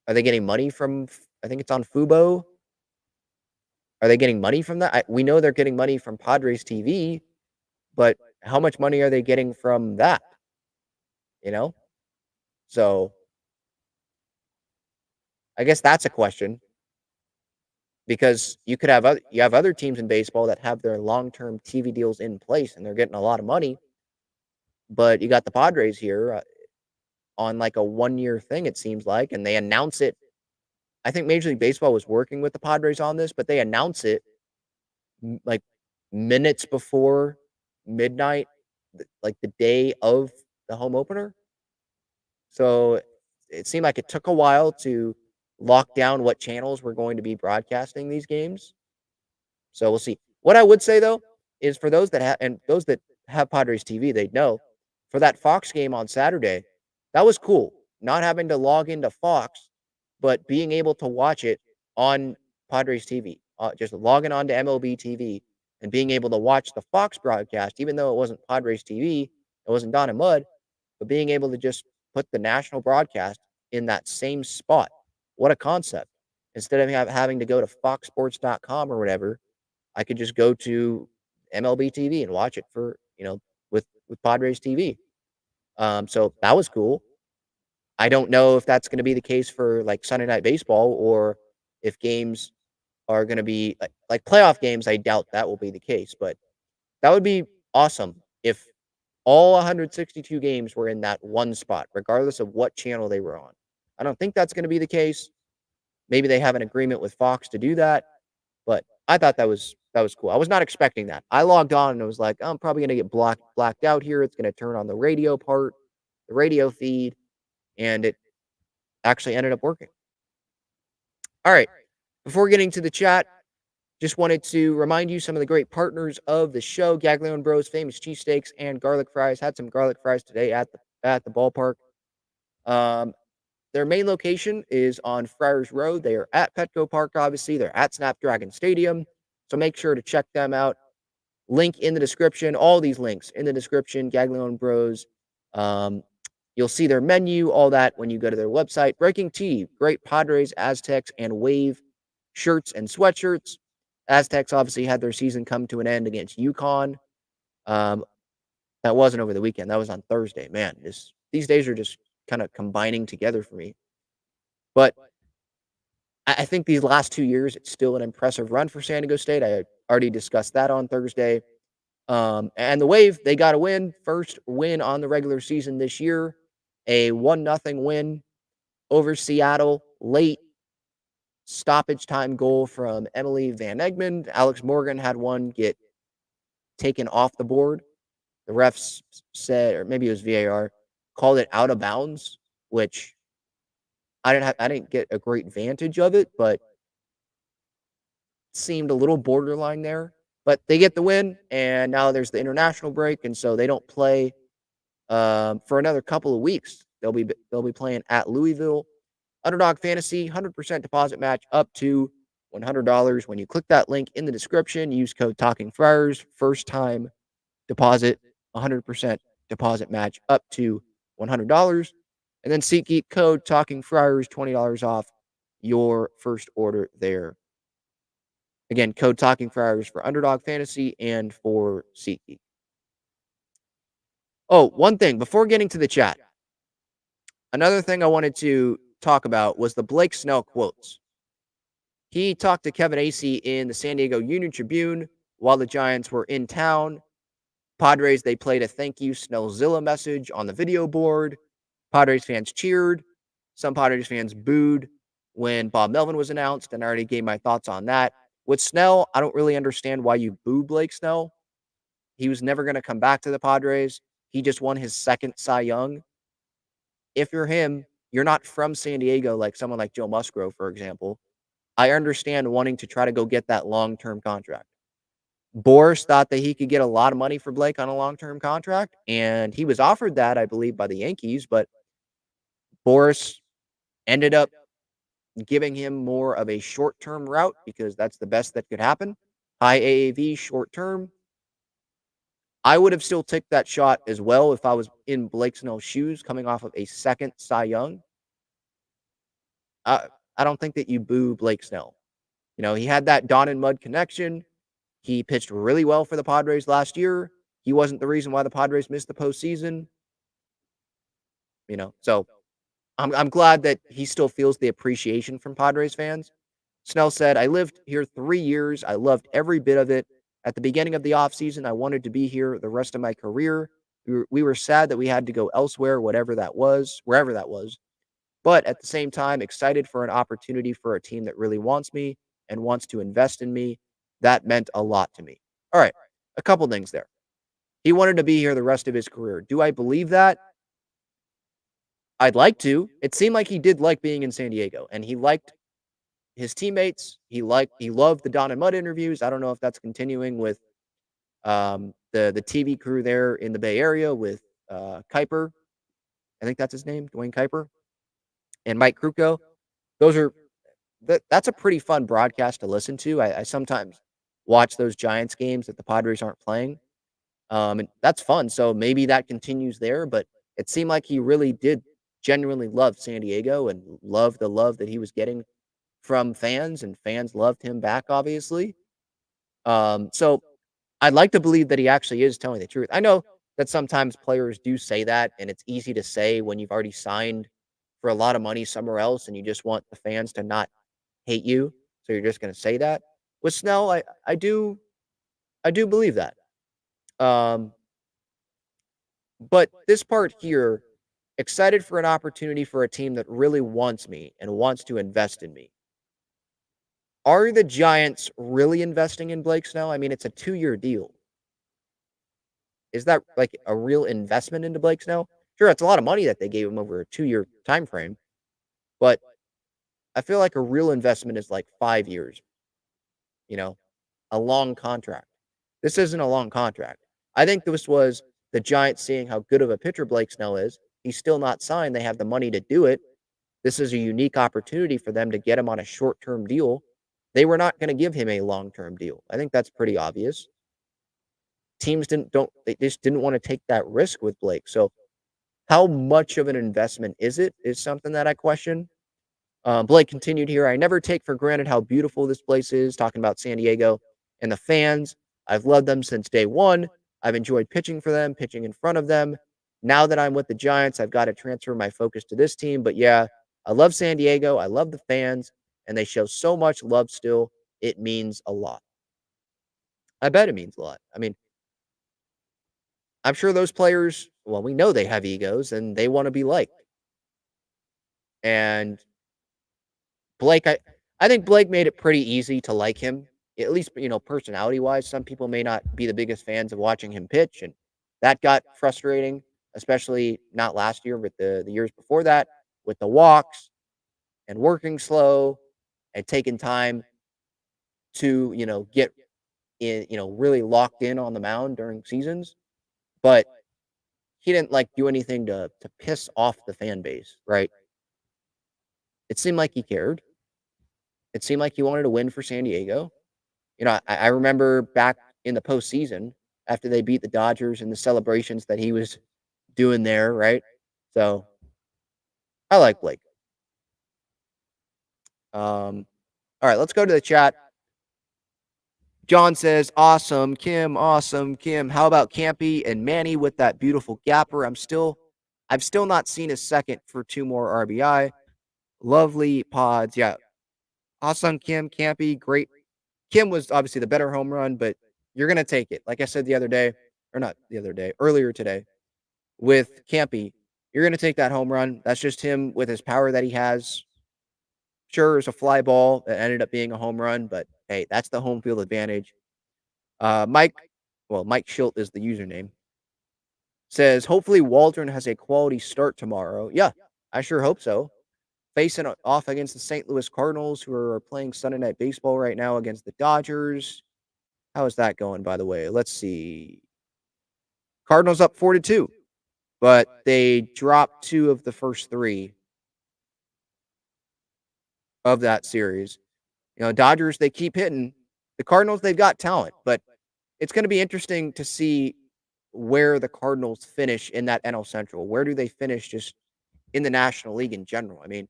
Are they getting money from, I think it's on Fubo? Are they getting money from that? We know they're getting money from Padres TV, but how much money are they getting from that? You know? So I guess that's a question because you have other teams in baseball that have their long-term TV deals in place and they're getting a lot of money, but you got the Padres here on like a 1-year thing, it seems like, and they announce it. I think Major League Baseball was working with the Padres on this, but they announce it like minutes before midnight, like the day of the home opener. So it seemed like it took a while to lock down what channels were going to be broadcasting these games. So we'll see. What I would say though is for those that have Padres TV, they'd know for that Fox game on Saturday, that was cool. Not having to log into Fox, but being able to watch it on Padres TV, just logging on to MLB TV and being able to watch the Fox broadcast, even though it wasn't Padres TV, it wasn't Don and Mud, but being able to just put the national broadcast in that same spot. What a concept. Instead of having to go to foxsports.com or whatever, I could just go to MLB TV and watch it for, with Padres TV. So that was cool. I don't know if that's going to be the case for like Sunday Night Baseball or if games are going to be like playoff games. I doubt that will be the case, but that would be awesome if all 162 games were in that one spot, regardless of what channel they were on. I don't think that's going to be the case. Maybe they have an agreement with Fox to do that, but I thought that was cool. I was not expecting that. I logged on and it was like, I'm probably going to get blacked out here. It's going to turn on the radio part, the radio feed, and it actually ended up working. All right. Before getting to the chat, just wanted to remind you some of the great partners of the show. Gaglione Bros, famous cheesesteaks and garlic fries. Had some garlic fries today at the ballpark. Their main location is on Friars Road. They are at Petco Park, obviously. They're at Snapdragon Stadium. So make sure to check them out. Link in the description. All these links in the description. Gaglione Bros. You'll see their menu, all that when you go to their website. Breaking Tea, great Padres, Aztecs, and Wave shirts and sweatshirts. Aztecs obviously had their season come to an end against UConn. That wasn't over the weekend. That was on Thursday. Man, these days are just kind of combining together for me. But I think these last 2 years, it's still an impressive run for San Diego State. I already discussed that on Thursday. And the Wave, they got a win. First win on the regular season this year. A 1-0 win over Seattle. Late stoppage time goal from Emily Van Egmond. Alex Morgan had one get taken off the board. The refs said, or maybe it was VAR, called it out of bounds, which I didn't get a great vantage of it, but seemed a little borderline there. But they get the win, and now there's the international break, and so they don't play for another couple of weeks. They'll be playing at Louisville. Underdog Fantasy, 100% deposit match up to $100. When you click that link in the description, use code Talking Friars. First time deposit, 100% deposit match up to $100. And then SeatGeek code Talking Friars, $20 off your first order there. Again, code Talking Friars for Underdog Fantasy and for SeatGeek. Oh, one thing before getting to the chat. Another thing I wanted to talk about was the Blake Snell quotes. He talked to Kevin Acee in the San Diego Union Tribune while the Giants were in town. Padres, they played a thank you Snellzilla message on the video board. Padres fans cheered. Some Padres fans booed when Bob Melvin was announced, and I already gave my thoughts on that. With Snell, I don't really understand why you boo Blake Snell. He was never going to come back to the Padres. He just won his second Cy Young. If you're him, you're not from San Diego like someone like Joe Musgrove, for example. I understand wanting to try to go get that long-term contract. Boris thought that he could get a lot of money for Blake on a long-term contract, and he was offered that, I believe, by the Yankees, but Boris ended up giving him more of a short-term route because that's the best that could happen. High AAV, short term. I would have still taken that shot as well if I was in Blake Snell's shoes coming off of a second Cy Young. I don't think that you boo Blake Snell. You know, he had that Don and Mud connection. He pitched really well for the Padres last year. He wasn't the reason why the Padres missed the postseason. You know, so I'm glad that he still feels the appreciation from Padres fans. Snell said, I lived here 3 years. I loved every bit of it. At the beginning of the offseason, I wanted to be here the rest of my career. We were sad that we had to go elsewhere, whatever that was, wherever that was. But at the same time, excited for an opportunity for a team that really wants me and wants to invest in me. That meant a lot to me. All right, a couple things there. He wanted to be here the rest of his career. Do I believe that? I'd like to. It seemed like he did like being in San Diego, and he liked his teammates. He loved the Don and Mud interviews. I don't know if that's continuing with the TV crew there in the Bay Area with Kuiper. I think that's his name, Dwayne Kuiper, and Mike Krukow. That's a pretty fun broadcast to listen to. I sometimes watch those Giants games that the Padres aren't playing. And that's fun. So maybe that continues there, but it seemed like he really did genuinely love San Diego and love the love that he was getting from fans, and fans loved him back, obviously. So I'd like to believe that he actually is telling the truth. I know that sometimes players do say that, and it's easy to say when you've already signed for a lot of money somewhere else and you just want the fans to not hate you. So you're just going to say that. With Snell, I do believe that. Um, but this part here, excited for an opportunity for a team that really wants me and wants to invest in me. Are the Giants really investing in Blake Snell? I mean, it's a 2-year deal. Is that like a real investment into Blake Snell? Sure, it's a lot of money that they gave him over a 2-year time frame, but I feel like a real investment is like 5 years, you know, a long contract. This isn't a long contract. I think this was the Giants seeing how good of a pitcher Blake Snell is. He's still not signed. They have the money to do it. This is a unique opportunity for them to get him on a short-term deal. They were not going to give him a long-term deal. I think that's pretty obvious. Teams they just didn't want to take that risk with Blake. So how much of an investment is it is something that I question. Blake continued here. I never take for granted how beautiful this place is, talking about San Diego and the fans. I've loved them since day one. I've enjoyed pitching for them, pitching in front of them. Now that I'm with the Giants, I've got to transfer my focus to this team. But yeah, I love San Diego. I love the fans, and they show so much love still. It means a lot. I bet it means a lot. I mean, I'm sure those players, well, we know they have egos and they want to be liked. And Blake, I think Blake made it pretty easy to like him, at least, personality wise. Some people may not be the biggest fans of watching him pitch, and that got frustrating, especially not last year, but the years before that, with the walks and working slow and taking time to, get in, really locked in on the mound during seasons. But he didn't do anything to piss off the fan base, right? It seemed like he cared. It seemed like he wanted to win for San Diego. I remember back in the postseason after they beat the Dodgers and the celebrations that he was doing there, right? So I like Blake. All right, let's go to the chat. John says, awesome, Kim, awesome, Kim. How about Campy and Manny with that beautiful gapper? I've still not seen a second for 2 more RBI. Lovely pods. Yeah. Awesome, Kim, Campy, great. Kim was obviously the better home run, but you're going to take it. Like I said the other day, or not the other day, earlier today with Campy. You're going to take that home run. That's just him with his power that he has. Sure, it's a fly ball that ended up being a home run, but hey, that's the home field advantage. Mike Schilt is the username. Says, hopefully Waldron has a quality start tomorrow. Yeah, I sure hope so. Facing off against the St. Louis Cardinals, who are playing Sunday Night Baseball right now against the Dodgers. How is that going, by the way? Let's see. Cardinals up 4-2, but they dropped 2 of the first 3 of that series. Dodgers, they keep hitting. The Cardinals, they've got talent, but it's going to be interesting to see where the Cardinals finish in that NL Central. Where do they finish just in the National League in general? I mean,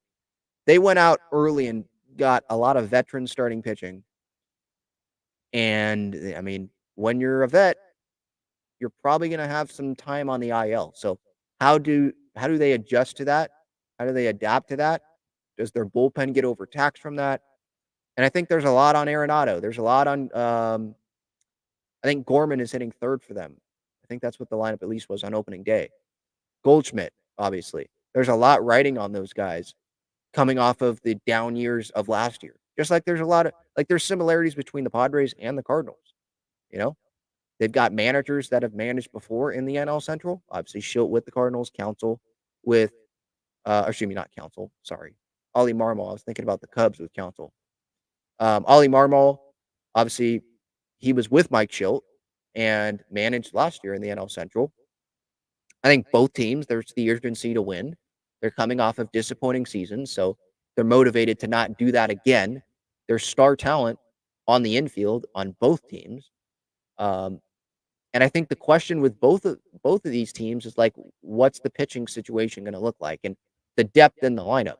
they went out early and got a lot of veteran starting pitching. And I mean, when you're a vet, you're probably going to have some time on the IL. So how do they adjust to that? How do they adapt to that? Does their bullpen get overtaxed from that? And I think there's a lot on Arenado. There's a lot on I think Gorman is hitting third for them. I think that's what the lineup at least was on opening day. Goldschmidt, obviously. There's a lot riding on those guys coming off of the down years of last year. Just like there's a lot of there's similarities between the Padres and the Cardinals. You know, they've got managers that have managed before in the NL Central. Obviously, Schilt with the Cardinals, Counsell with, excuse me, not Counsell. Sorry, Ollie Marmol. I was thinking about the Cubs with Counsell. Ollie Marmol, obviously, he was with Mike Schilt and managed last year in the NL Central. I think both teams, there's the urgency to win. They're coming off of disappointing seasons, so they're motivated to not do that again. There's star talent on the infield on both teams. And I think the question with both of these teams is like, what's the pitching situation going to look like, and the depth in the lineup.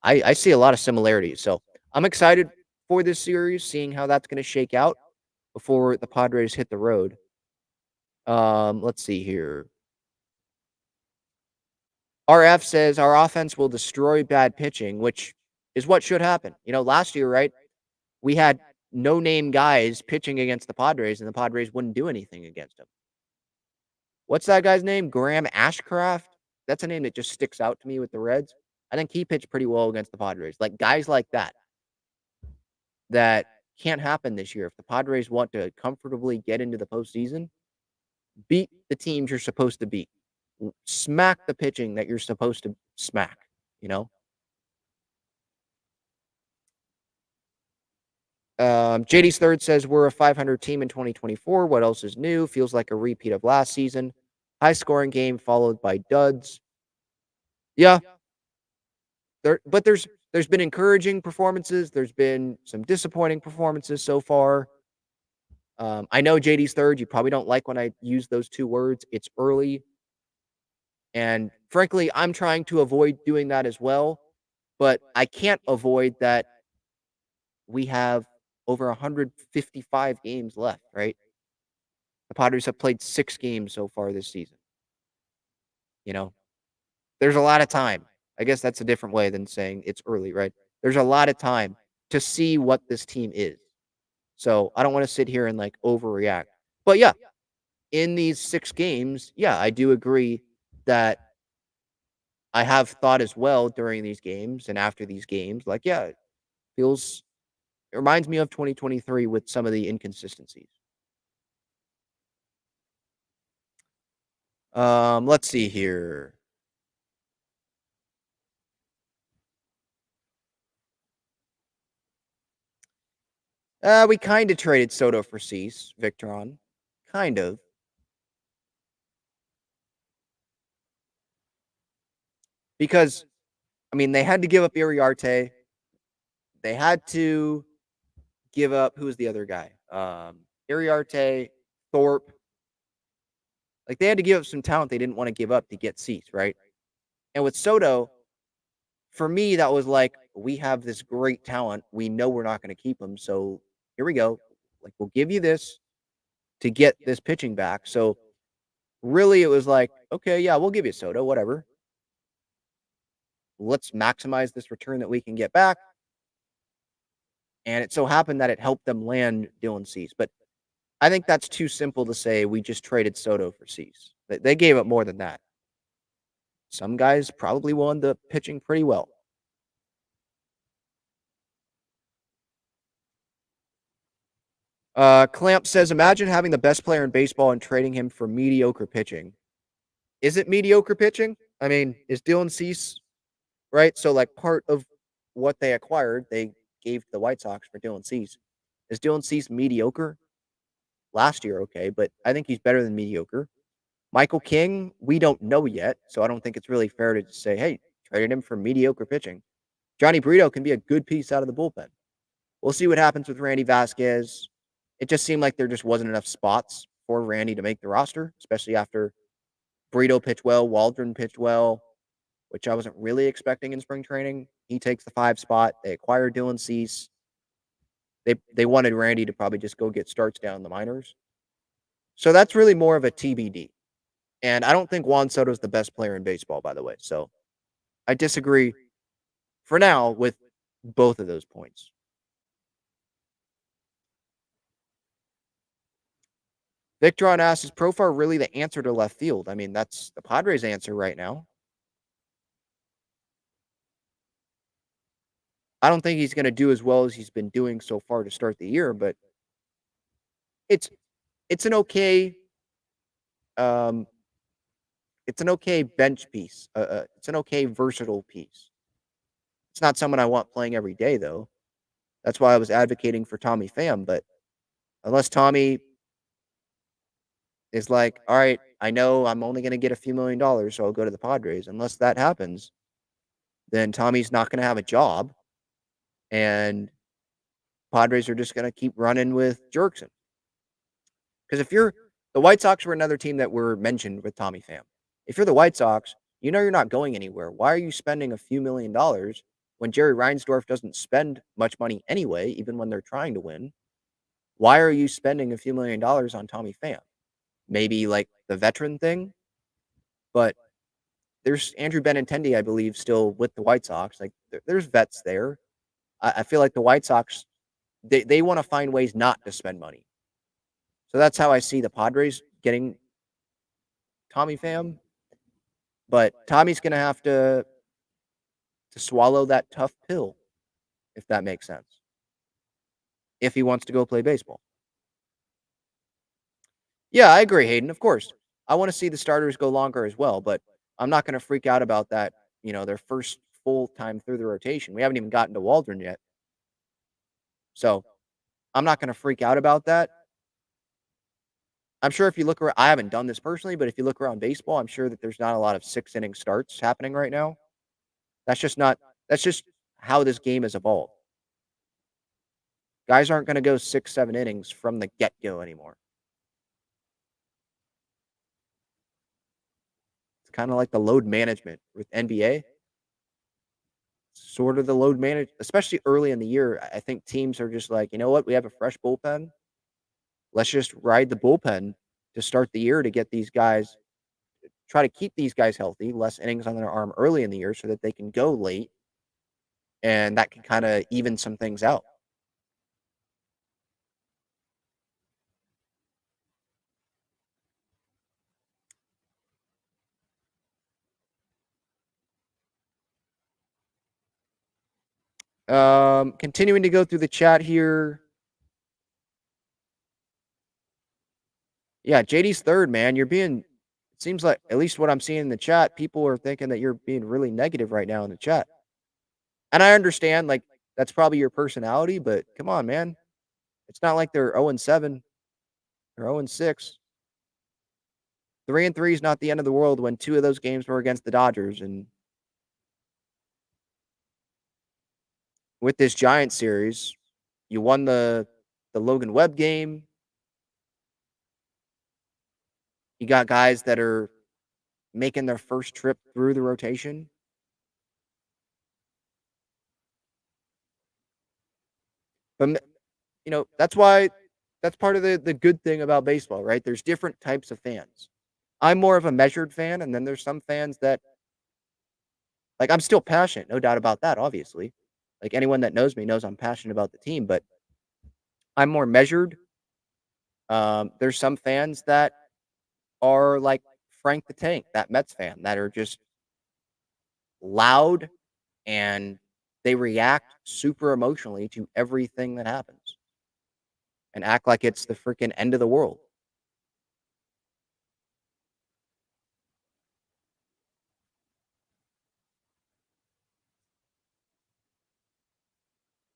I see a lot of similarities, so I'm excited for this series, seeing how that's going to shake out before the Padres hit the road. Let's see here. RF says our offense will destroy bad pitching, which is what should happen. Last year, right? We had no-name guys pitching against the Padres, and the Padres wouldn't do anything against them. What's that guy's name? Graham Ashcraft? That's a name that just sticks out to me with the Reds. I think he pitched pretty well against the Padres. Like, guys like that can't happen this year. If the Padres want to comfortably get into the postseason, beat the teams you're supposed to beat. Smack the pitching that you're supposed to smack, JD's third says we're a 500 team in 2024. What else is new? Feels like a repeat of last season. High scoring game followed by duds. Yeah. But there's been encouraging performances. There's been some disappointing performances so far. I know JD's third. You probably don't like when I use those 2 words. It's early. And frankly, I'm trying to avoid doing that as well. But I can't avoid that we have over 155 games left, right? The Padres have played 6 games so far this season. There's a lot of time. I guess that's a different way than saying it's early, right? There's a lot of time to see what this team is. So I don't want to sit here and overreact. But yeah, in these 6 games, yeah, I do agree that I have thought as well during these games and after these games, it reminds me of 2023 with some of the inconsistencies. Let's see here. We kind of traded Soto for Cease, Victron. Kind of. Because, I mean, they had to give up Iriarte. They had to give up, who was the other guy? Iriarte, Thorpe. They had to give up some talent they didn't want to give up to get Cease, right? And with Soto, for me, that was we have this great talent. We know we're not going to keep him. So here we go. We'll give you this to get this pitching back. So really, it was okay, yeah, we'll give you Soto, whatever. Let's maximize this return that we can get back. And it so happened that it helped them land Dylan Cease. But I think that's too simple to say we just traded Soto for Cease. They gave up more than that. Some guys probably will end up pitching pretty well. Clamp says, imagine having the best player in baseball and trading him for mediocre pitching. Is it mediocre pitching? I mean, is Dylan Cease, right? So, like, part of what they acquired, they gave to the White Sox for Dylan Cease. Is Dylan Cease mediocre? Last year, okay, but I think he's better than mediocre. Michael King, we don't know yet, so I don't think it's really fair to just say, hey, traded him for mediocre pitching. Johnny Brito can be a good piece out of the bullpen. We'll see what happens with Randy Vasquez. It just seemed like there just wasn't enough spots for Randy to make the roster, especially after Brito pitched well, Waldron pitched well, which I wasn't really expecting in spring training. He takes the 5 spot. They acquired Dylan Cease. They wanted Randy to probably just go get starts down in the minors. So that's really more of a TBD. And I don't think Juan Soto is the best player in baseball, by the way. So I disagree for now with both of those points. Victron asks, is Profar really the answer to left field? I mean, that's the Padres' answer right now. I don't think he's going to do as well as he's been doing so far to start the year, but it's an okay bench piece. It's an okay versatile piece. It's not someone I want playing every day, though. That's why I was advocating for Tommy Pham. But unless Tommy is like, all right, I know I'm only going to get a few $1 million, so I'll go to the Padres. Unless that happens, then Tommy's not going to have a job, and Padres are just going to keep running with Jerkson. Because if the White Sox were another team that were mentioned with Tommy Pham. If you're the White Sox, you know you're not going anywhere. Why are you spending a few $1 million when Jerry Reinsdorf doesn't spend much money anyway, even when they're trying to win? Why are you spending a few $1 million on Tommy Pham? Maybe like the veteran thing, but there's Andrew Benintendi, I believe, still with the White Sox. Like there's vets there. I feel like the White Sox, they want to find ways not to spend money. So that's how I see the Padres getting Tommy Pham. But Tommy's going to have to swallow that tough pill, if that makes sense, if he wants to go play baseball. Yeah, I agree, Hayden. Of course, I want to see the starters go longer as well, but I'm not going to freak out about that. Their first full time through the rotation. We haven't even gotten to Waldron yet, so I'm not going to freak out about that. I'm sure if you look around, I haven't done this personally, but if you look around baseball, I'm sure that there's not a lot of 6-inning starts happening right now. That's just how this game has evolved. Guys aren't going to go 6-7 innings from the get-go anymore. It's kind of like the load management with NBA. Sort of the load management, especially early in the year. I think teams are just like, you know what? We have a fresh bullpen. Let's just ride the bullpen to start the year to get these guys, try to keep these guys healthy, less innings on their arm early in the year so that they can go late. And that can kind of even some things out. Continuing to go through the chat here. Yeah, JD's third, man. It seems like, at least what I'm seeing in the chat, people are thinking that you're being really negative right now in the chat. And I understand, like, that's probably your personality, but come on, man. It's not like they're 0-7 or 0-6. 3-3 is not the end of the world when 2 of those games were against the Dodgers. And with this Giants series, you won the Logan Webb game. You got guys that are making their first trip through the rotation. But, that's part of the good thing about baseball, right? There's different types of fans. I'm more of a measured fan, and then there's some fans that, like, I'm still passionate, no doubt about that, obviously. Like, anyone that knows me knows I'm passionate about the team, but I'm more measured. There's some fans that are like Frank the Tank, that Mets fan, that are just loud and they react super emotionally to everything that happens and act like it's the freaking end of the world.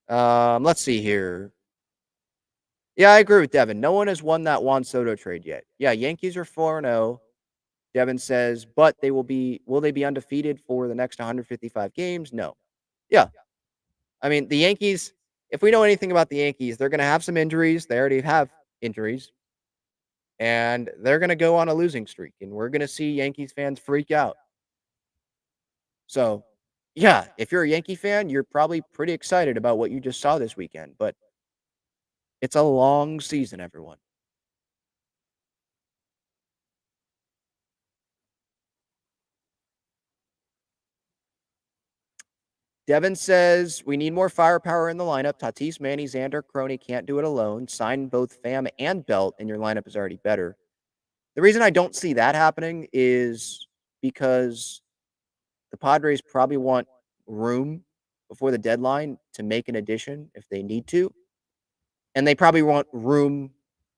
Let's see here. Yeah, I agree with Devin. No one has won that Juan Soto trade yet. Yeah, Yankees are 4-0. Devin says, but will they be undefeated for the next 155 games? No. Yeah. I mean, the Yankees, if we know anything about the Yankees, they're going to have some injuries. They already have injuries. And they're going to go on a losing streak. And we're going to see Yankees fans freak out. So, yeah, if you're a Yankee fan, you're probably pretty excited about what you just saw this weekend. But it's a long season, everyone. Devin says we need more firepower in the lineup. Tatis, Manny, Xander, Crony can't do it alone. Sign both Pham and Belt, and your lineup is already better. The reason I don't see that happening is because the Padres probably want room before the deadline to make an addition if they need to. And they probably want room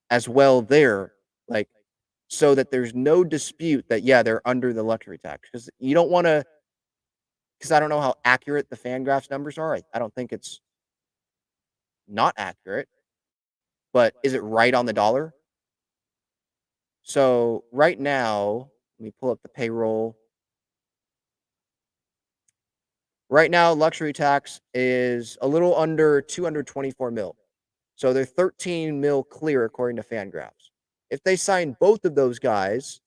as well there, like, so that there's no dispute that, yeah, they're under the luxury tax. Because you don't want to, because I don't know how accurate the Fangraphs numbers are. I don't think it's not accurate, but is it right on the dollar? So right now, let me pull up the payroll. Right now, luxury tax is a little under 224 mil. So they're 13 mil clear according to Fangraphs. If they sign both of those guys,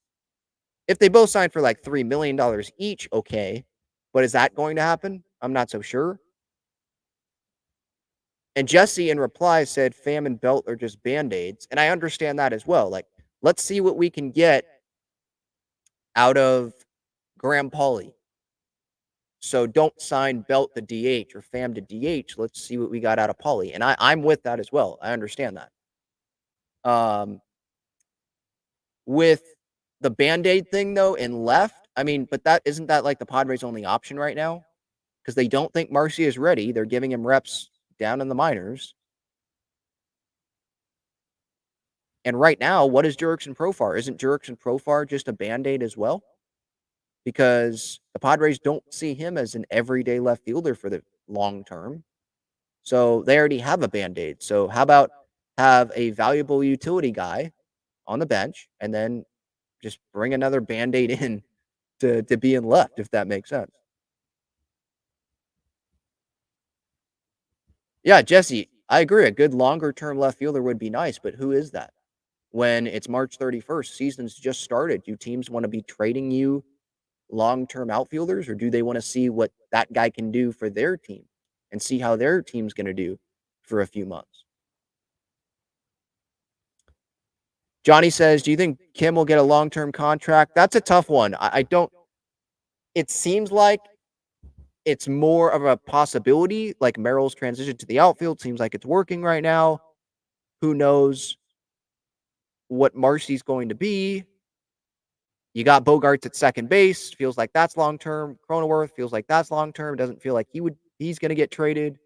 if they both sign for like $3 million each, okay. But is that going to happen? I'm not so sure. And Jesse in reply said Pham and Belt are just band-aids. And I understand that as well. Like, let's see what we can get out of Graham Pauley. So don't sign Belt to DH or Pham to DH. Let's see what we got out of Pauley. And I'm with that as well. I understand that. With the Band-Aid thing, though, in left, I mean, but that isn't that like the Padres' only option right now? Because they don't think Marcia is ready. They're giving him reps down in the minors. And right now, what is Jurickson Profar? Isn't Jurickson Profar just a Band-Aid as well? Because the Padres don't see him as an everyday left fielder for the long term. So they already have a Band-Aid. So how about have a valuable utility guy on the bench and then just bring another Band-Aid in to be in left, if that makes sense. Yeah, Jesse, I agree. A good longer-term left fielder would be nice, but who is that? When it's March 31st, season's just started. Do teams want to be trading you long-term outfielders, or do they want to see what that guy can do for their team and see how their team's going to do for a few months? Johnny says, do you think Kim will get a long-term contract? That's a tough one. I don't. It seems like it's more of a possibility, like Merrill's transition to the outfield seems like it's working right now. Who knows what Marcy's going to be? You got Bogarts at second base. Feels like that's long term. Cronenworth feels like that's long term. Doesn't feel like he's going to get traded,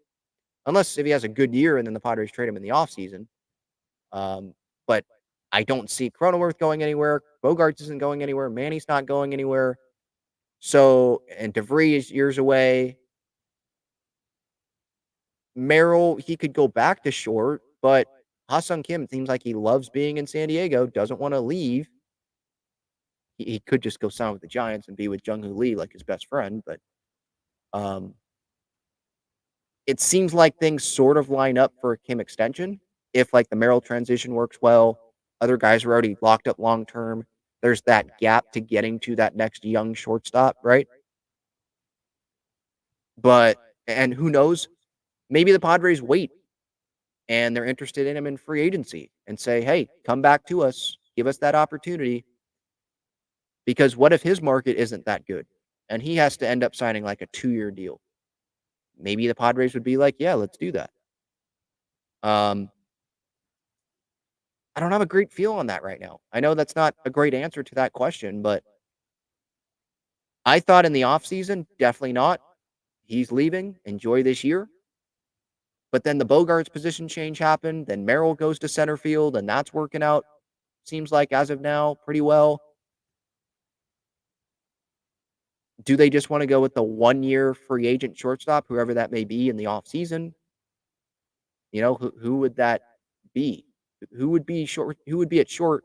unless if he has a good year and then the Padres trade him in the offseason. But I don't see Cronenworth going anywhere. Bogarts isn't going anywhere. Manny's not going anywhere. So, and DeVry is years away. Merrill, he could go back to short, but Ha-Sung Kim seems like he loves being in San Diego, doesn't want to leave. He could just go sign with the Giants and be with Jung-Hoo Lee like his best friend, but it seems like things sort of line up for a Kim extension. If like the Merrill transition works well, other guys are already locked up long term. There's that gap to getting to that next young shortstop, right? But and who knows? Maybe the Padres wait and they're interested in him in free agency and say, "Hey, come back to us, give us that opportunity." Because what if his market isn't that good and he has to end up signing like a 2-year deal? Maybe the Padres would be like, "Yeah, let's do that." I don't have a great feel on that right now. I know that's not a great answer to that question, but I thought in the offseason, definitely not. He's leaving. Enjoy this year. But then the Bogarts position change happened. Then Merrill goes to center field, and that's working out, seems like, as of now, pretty well. Do they just want to go with the 1-year free agent shortstop, whoever that may be in the offseason? Who would that be? Who would be short? Who would be at short?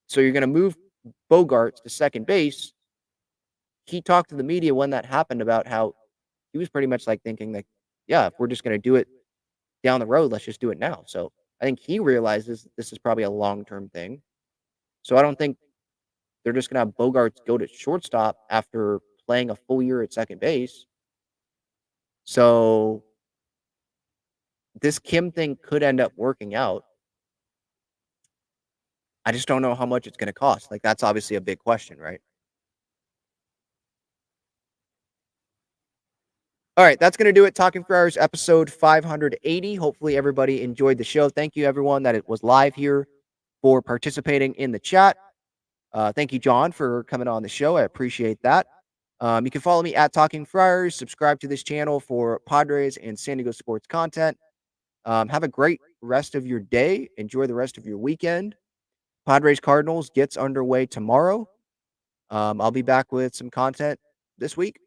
So you're going to move Bogarts to second base. He talked to the media when that happened about how he was pretty much like thinking like, yeah, if we're just going to do it down the road, let's just do it now. So I think he realizes this is probably a long-term thing. So I don't think they're just going to have Bogarts go to shortstop after playing a full year at second base. So this Kim thing could end up working out. I just don't know how much it's going to cost. Like, that's obviously a big question, right? All right, that's going to do it. Talking for Hours, episode 580. Hopefully, everybody enjoyed the show. Thank you, everyone that it was live here for participating in the chat. Thank you, John, for coming on the show. I appreciate that. You can follow me at Talking Friars. Subscribe to this channel for Padres and San Diego sports content. Have a great rest of your day. Enjoy the rest of your weekend. Padres Cardinals gets underway tomorrow. I'll be back with some content this week.